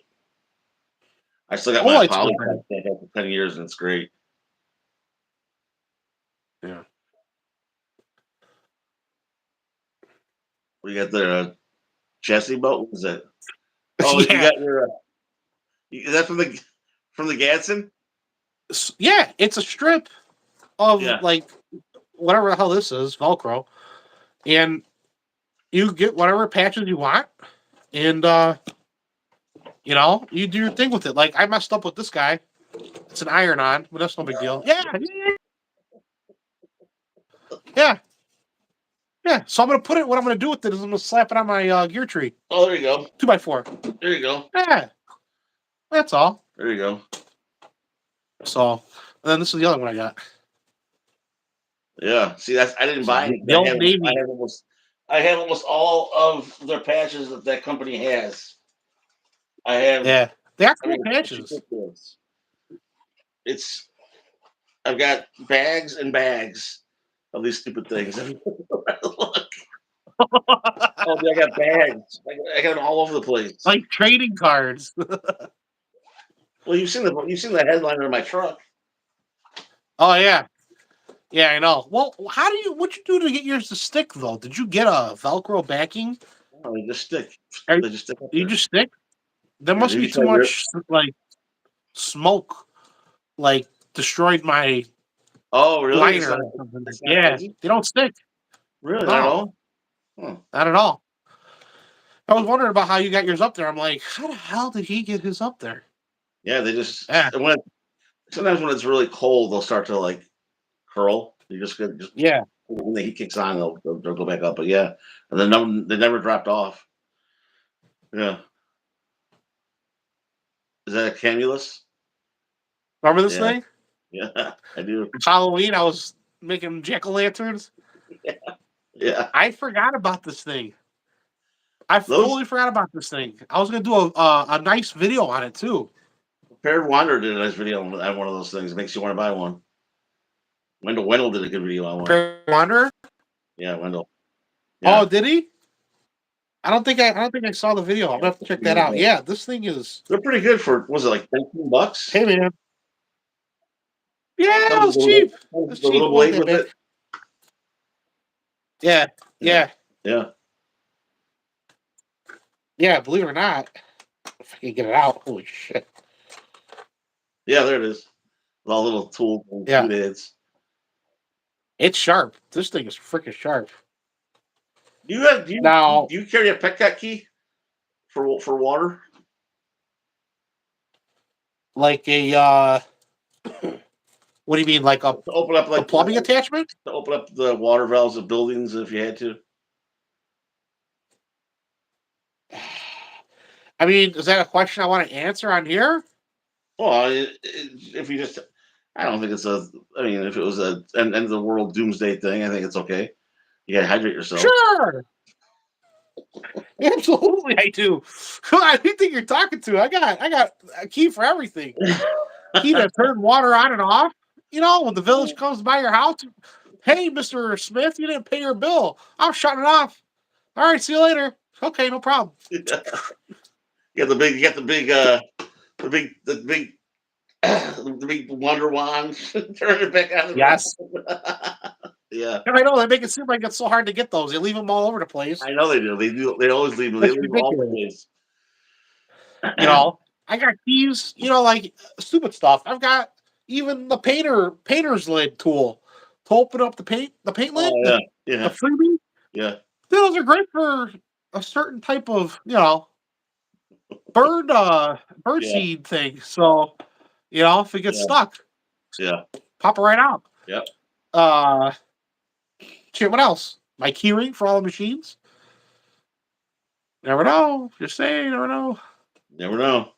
I still got Oh, my it's poly good. pack that I had for 10 years, and it's great. Yeah. 10 years, and it's great. Yeah. We got the chassis boat. What is that? Oh, you Yeah. got your. Is that from the Gadsden? Yeah. It's a strip of Yeah. like whatever the hell this is, Velcro, and you get whatever patches you want, and you do your thing with it. Like I messed up with this guy. It's an iron-on, but that's no big deal. Yeah, yeah, yeah. So I'm gonna put it. What I'm gonna do with it is I'm gonna slap it on my gear tree. Oh, there you go. 2x4. There you go. Yeah, that's all. There you go. So, and then this is the other one I got. Yeah. See, I didn't So buy any. the Old Navy. I have almost all of their patches that company has. I have. Yeah, they are I cool mean, it's patches. ridiculous. It's. I've got bags and bags of these stupid things. Look. Oh, dude, I got bags. I got them all over the place. Like trading cards. Well, you've seen the headliner of my truck. Oh yeah, yeah, I know. Well, what'd you do to get yours to stick though? Did you get a Velcro backing? Oh, they just stick. Or They just stick up you there. just stick? There Yeah, must have be you too tried rip? much like smoke, like destroyed my Oh, really? liner or something. It's not Yeah, crazy. they don't stick. Really, not at No, all. Huh. not at all. I was wondering about how you got yours up there. I'm like, how the hell did he get his up there? Yeah, they just Yeah, sometimes when it's really cold, they'll start to like curl. You just yeah. when the heat kicks on, they'll go back up. But yeah, and then they never dropped off. Yeah, is that a cannulus? Remember this Yeah, thing? yeah, I do. It's Halloween. I was making jack-o'-lanterns. Yeah, I forgot about this thing. I those totally forgot about this thing. I was gonna do a nice video on it too. Paired Wanderer did a nice video on one of those things. It makes you want to buy one. Wendell did a good video on one. Wanderer. Yeah, Wendell. Oh, Yeah, did he? I don't think I saw the video. I'm gonna have to check that out. Yeah, this thing is. they're pretty good for was it like $19? Hey man. Yeah, it Comes was cheap. It with was the cheap. little It wasn't blade that with bad. it. Yeah, Yeah, yeah, yeah, yeah. Believe it or not, if I can get it out. Holy shit. yeah. There it is. With all little tools and Yeah, doodads. it's sharp. This thing is freaking sharp. Do you have Now, do you carry a Petcat key for water? like a what do you mean, like To open up a like plumbing attachment? to open up the water valves of buildings if you had to. I mean, is that a question I want to answer on here? Well, if you just, I don't think it's a. I mean, if it was a end of the world doomsday thing, I think it's okay. You gotta hydrate yourself. Sure. Absolutely, I do. I think you're talking to. I got a key for everything. Key to turn water on and off. When the village comes by your house, hey, Mr. Smith, you didn't pay your bill. I'm shutting it off. All right, see you later. Okay, no problem. You got the big the big wonder wand. Turn it back on. Yes. Yeah, And I know they make it seem like it's so hard to get those. They leave them all over the place. I know they do. They do. They always leave them. They It's leave them all over the ridiculous. place. I got keys, like stupid stuff. I've got even the painter's lid tool to open up the paint lid, Oh the yeah, freebie. yeah, Those are great for a certain type of, bird yeah, seed thing. So, if it gets yeah, stuck, yeah, pop it right out. yeah. Uh shit, what else? My key ring for all the machines. Never know. Just saying, never know. Never know.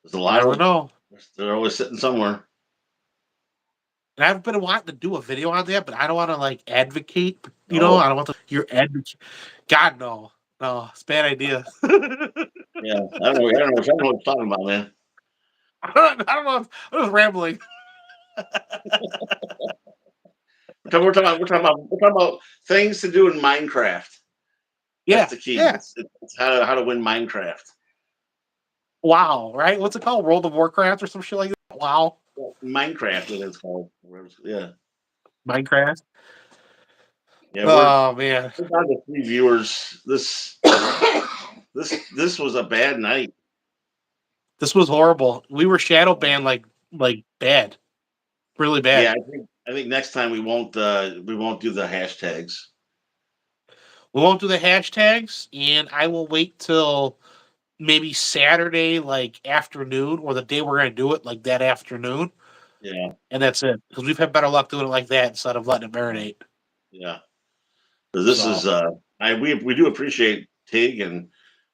There's a lot Never of. know. They're always sitting somewhere. And I've been wanting to do a video on that, but I don't want to like advocate. Oh, I don't want your advocate. God no, no, it's a bad idea. yeah. I don't know. I don't know what you're talking about, man. I don't know. I'm just rambling. We're talking about things to do in Minecraft. That's Yeah, the key. yeah. It's how to win Minecraft. Wow, right? What's it called? World of Warcraft or some shit like that? Wow. Minecraft, is it's called. Yeah, Minecraft. yeah. Oh man. We're down to 3 viewers. This was a bad night. This was horrible. We were shadow banned like bad. Really Yeah, bad. I think next time we won't do the hashtags. We won't do the hashtags, and I will wait till maybe Saturday, like afternoon, or the day we're gonna do it, like that afternoon, Yeah, and that's it. Because we've had better luck doing it like that instead of letting it marinate. yeah. So this is So we do appreciate Tig and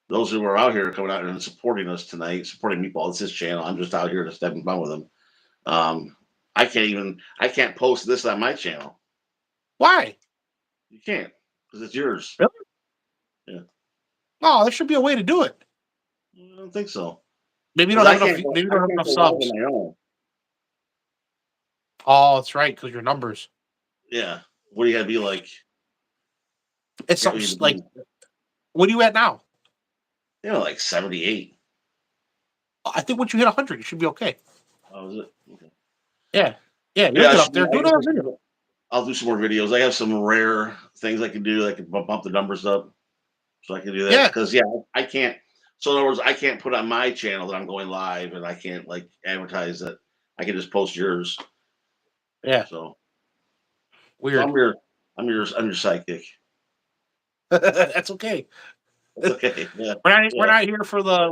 those who are out here coming out and supporting us tonight, supporting Meatball. It's his channel. I'm just out here to having fun with him. Um, I can't post this on my channel. why? You can't because it's yours. Really? Yeah, No, there should be a way to do it. I don't think so. Maybe you Because don't have enough. Maybe you I don't have can't enough go live subs. on my own. Oh, that's right, because your numbers. Yeah. What do you gotta be like? It's You something gotta like. be, What are you at now? like 78. I think once you hit 100, you should be okay. Oh, is it? Okay. Yeah, yeah, you'll Yeah, get up there. Do another video. I'll do some more videos. I have some rare things I can do. I can bump the numbers up, so I can do that. Yeah, Because yeah, I can't. So in other words, I can't put on my channel that I'm going live, and I can't like advertise that. I can just post yours. yeah, So, weird. I'm your sidekick. That's okay. That's okay. Yeah, We're yeah, not here for the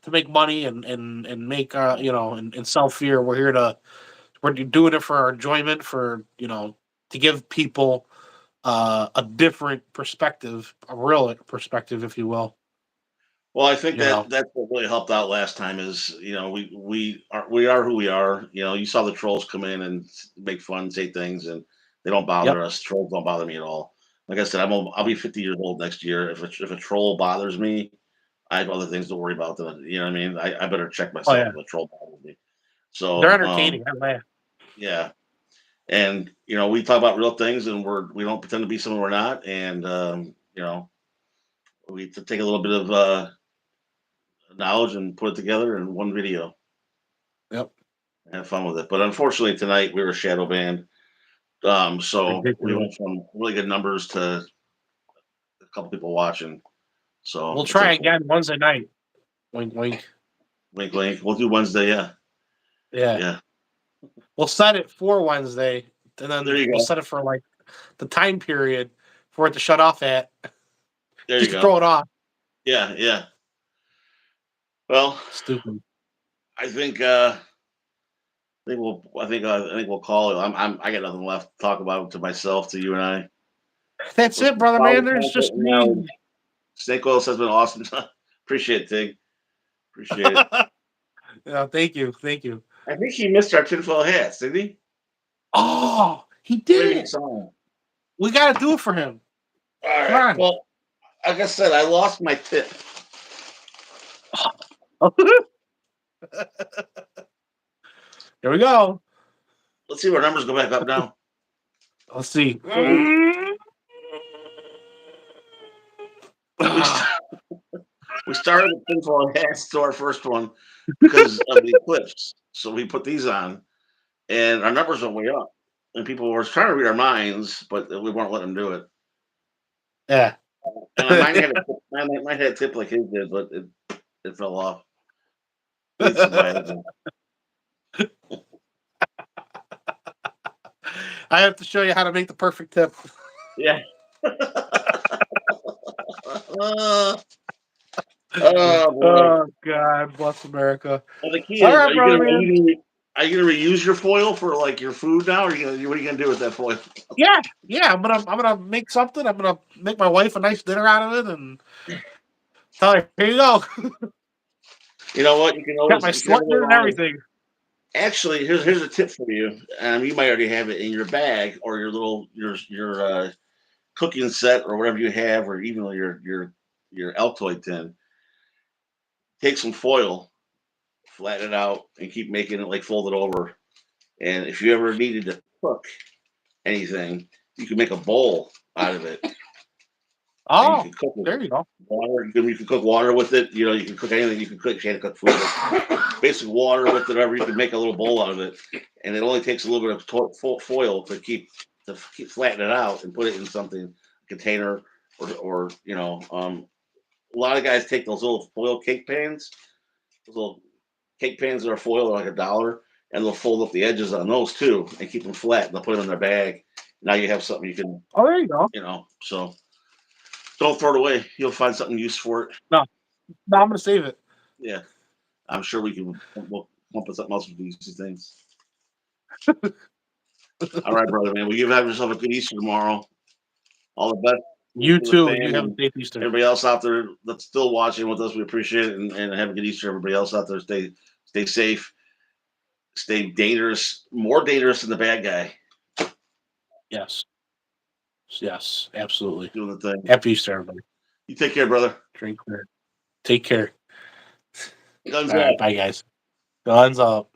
to make money and make and sell fear. We're doing it for our enjoyment, for to give people a different perspective, a real perspective, if you will. Well, I think You know. that's what really helped out last time is we are who we are. You saw the trolls come in and make fun, say things, and they don't Yep. bother us. Trolls don't bother me at all. Like I said, I'll be 50 years old next year. If a troll bothers me, I have other things to worry about. Than you know what I mean. I better check Oh myself yeah, if a troll bothers me. they're So entertaining. I laugh. yeah, and we talk about real things, and we don't pretend to be someone we're not, and we take a little bit of knowledge and put it together in one video. Yep. Have fun with it. But unfortunately, tonight we were shadow banned. So we Ridiculous. went from really good numbers to a couple people watching. We'll So it's try unfortunate. again Wednesday night. Wink, wink. Wink, wink. We'll do Wednesday. Yeah, Yeah. yeah. We'll set it for Wednesday, and There then you we'll go. set it for like the time period for it to shut off at, There you just to go. throw it off. Yeah, yeah. Well, Stupid. I think we'll call it. I got nothing left to talk about to myself, to you and I. That's Let's it, brother follow man. the There's content just now. me. Snake oil has been awesome. Appreciate it, Tig. Appreciate it. Yeah, thank you, thank you. I think he missed our tinfoil hats, didn't he? Oh, he Maybe he did. saw him. We got to do it for him. All Come right. on. Well, like I said, I lost my tip. Here we go. Let's see if our numbers go back up now. Let's see. So we we started with tinfoil hats to our first one because of the eclipse. So we put these on, and our numbers went way up. And people were trying to read our minds, but we weren't letting them do it. Yeah. And mine had a tip like his did, but it fell off. It's surprising. I have to show you how to make the perfect tip. Yeah. Oh boy. Oh God, bless America. Well, the key All is, right, brother man. are you gonna reuse your foil for like your food now, or what are you gonna do with that foil? Yeah, yeah. I'm gonna make something. I'm gonna make my wife a nice dinner out of it and tell her, here you go. You know what? You can Got always my if you ever sweater and go on. everything. Actually, here's a tip for you. You might already have it in your bag or your little your cooking set or whatever you have, or even your Altoid tin. Take some foil, flatten it out, and keep making it like fold it over. And if you ever needed to cook anything, you can make a bowl out of it. And you Oh, can cook with there you go. water. You can cook water with it. You know, you can cook anything. You can cook. You can't cook food. Basic water with it. Whatever. You can make a little bowl out of it, and it only takes a little bit of foil to keep flatten it out and put it in something container or a lot of guys take those little foil cake pans, those little cake pans that are foil, are like $1, and they'll fold up the edges on those too and keep them flat. And they'll put them in their bag. Now you have something you can, Oh, there you go. so don't throw it away. You'll find something use for it. No, I'm gonna save it. Yeah, I'm sure we'll come up with something else with these things. All right, brother, man. Well, you have yourself a good Easter tomorrow. All the best You to the too. You fam have a and safe Easter. everybody else out there that's still watching with us. We appreciate it, and have a good Easter. Everybody else out there, stay safe, stay dangerous, more dangerous than the bad guy. Yes. Yes, absolutely. Doing the thing. Happy Easter, everybody. You take care, brother. Drink clear. Take care. Guns All right, up. bye, guys. Guns up.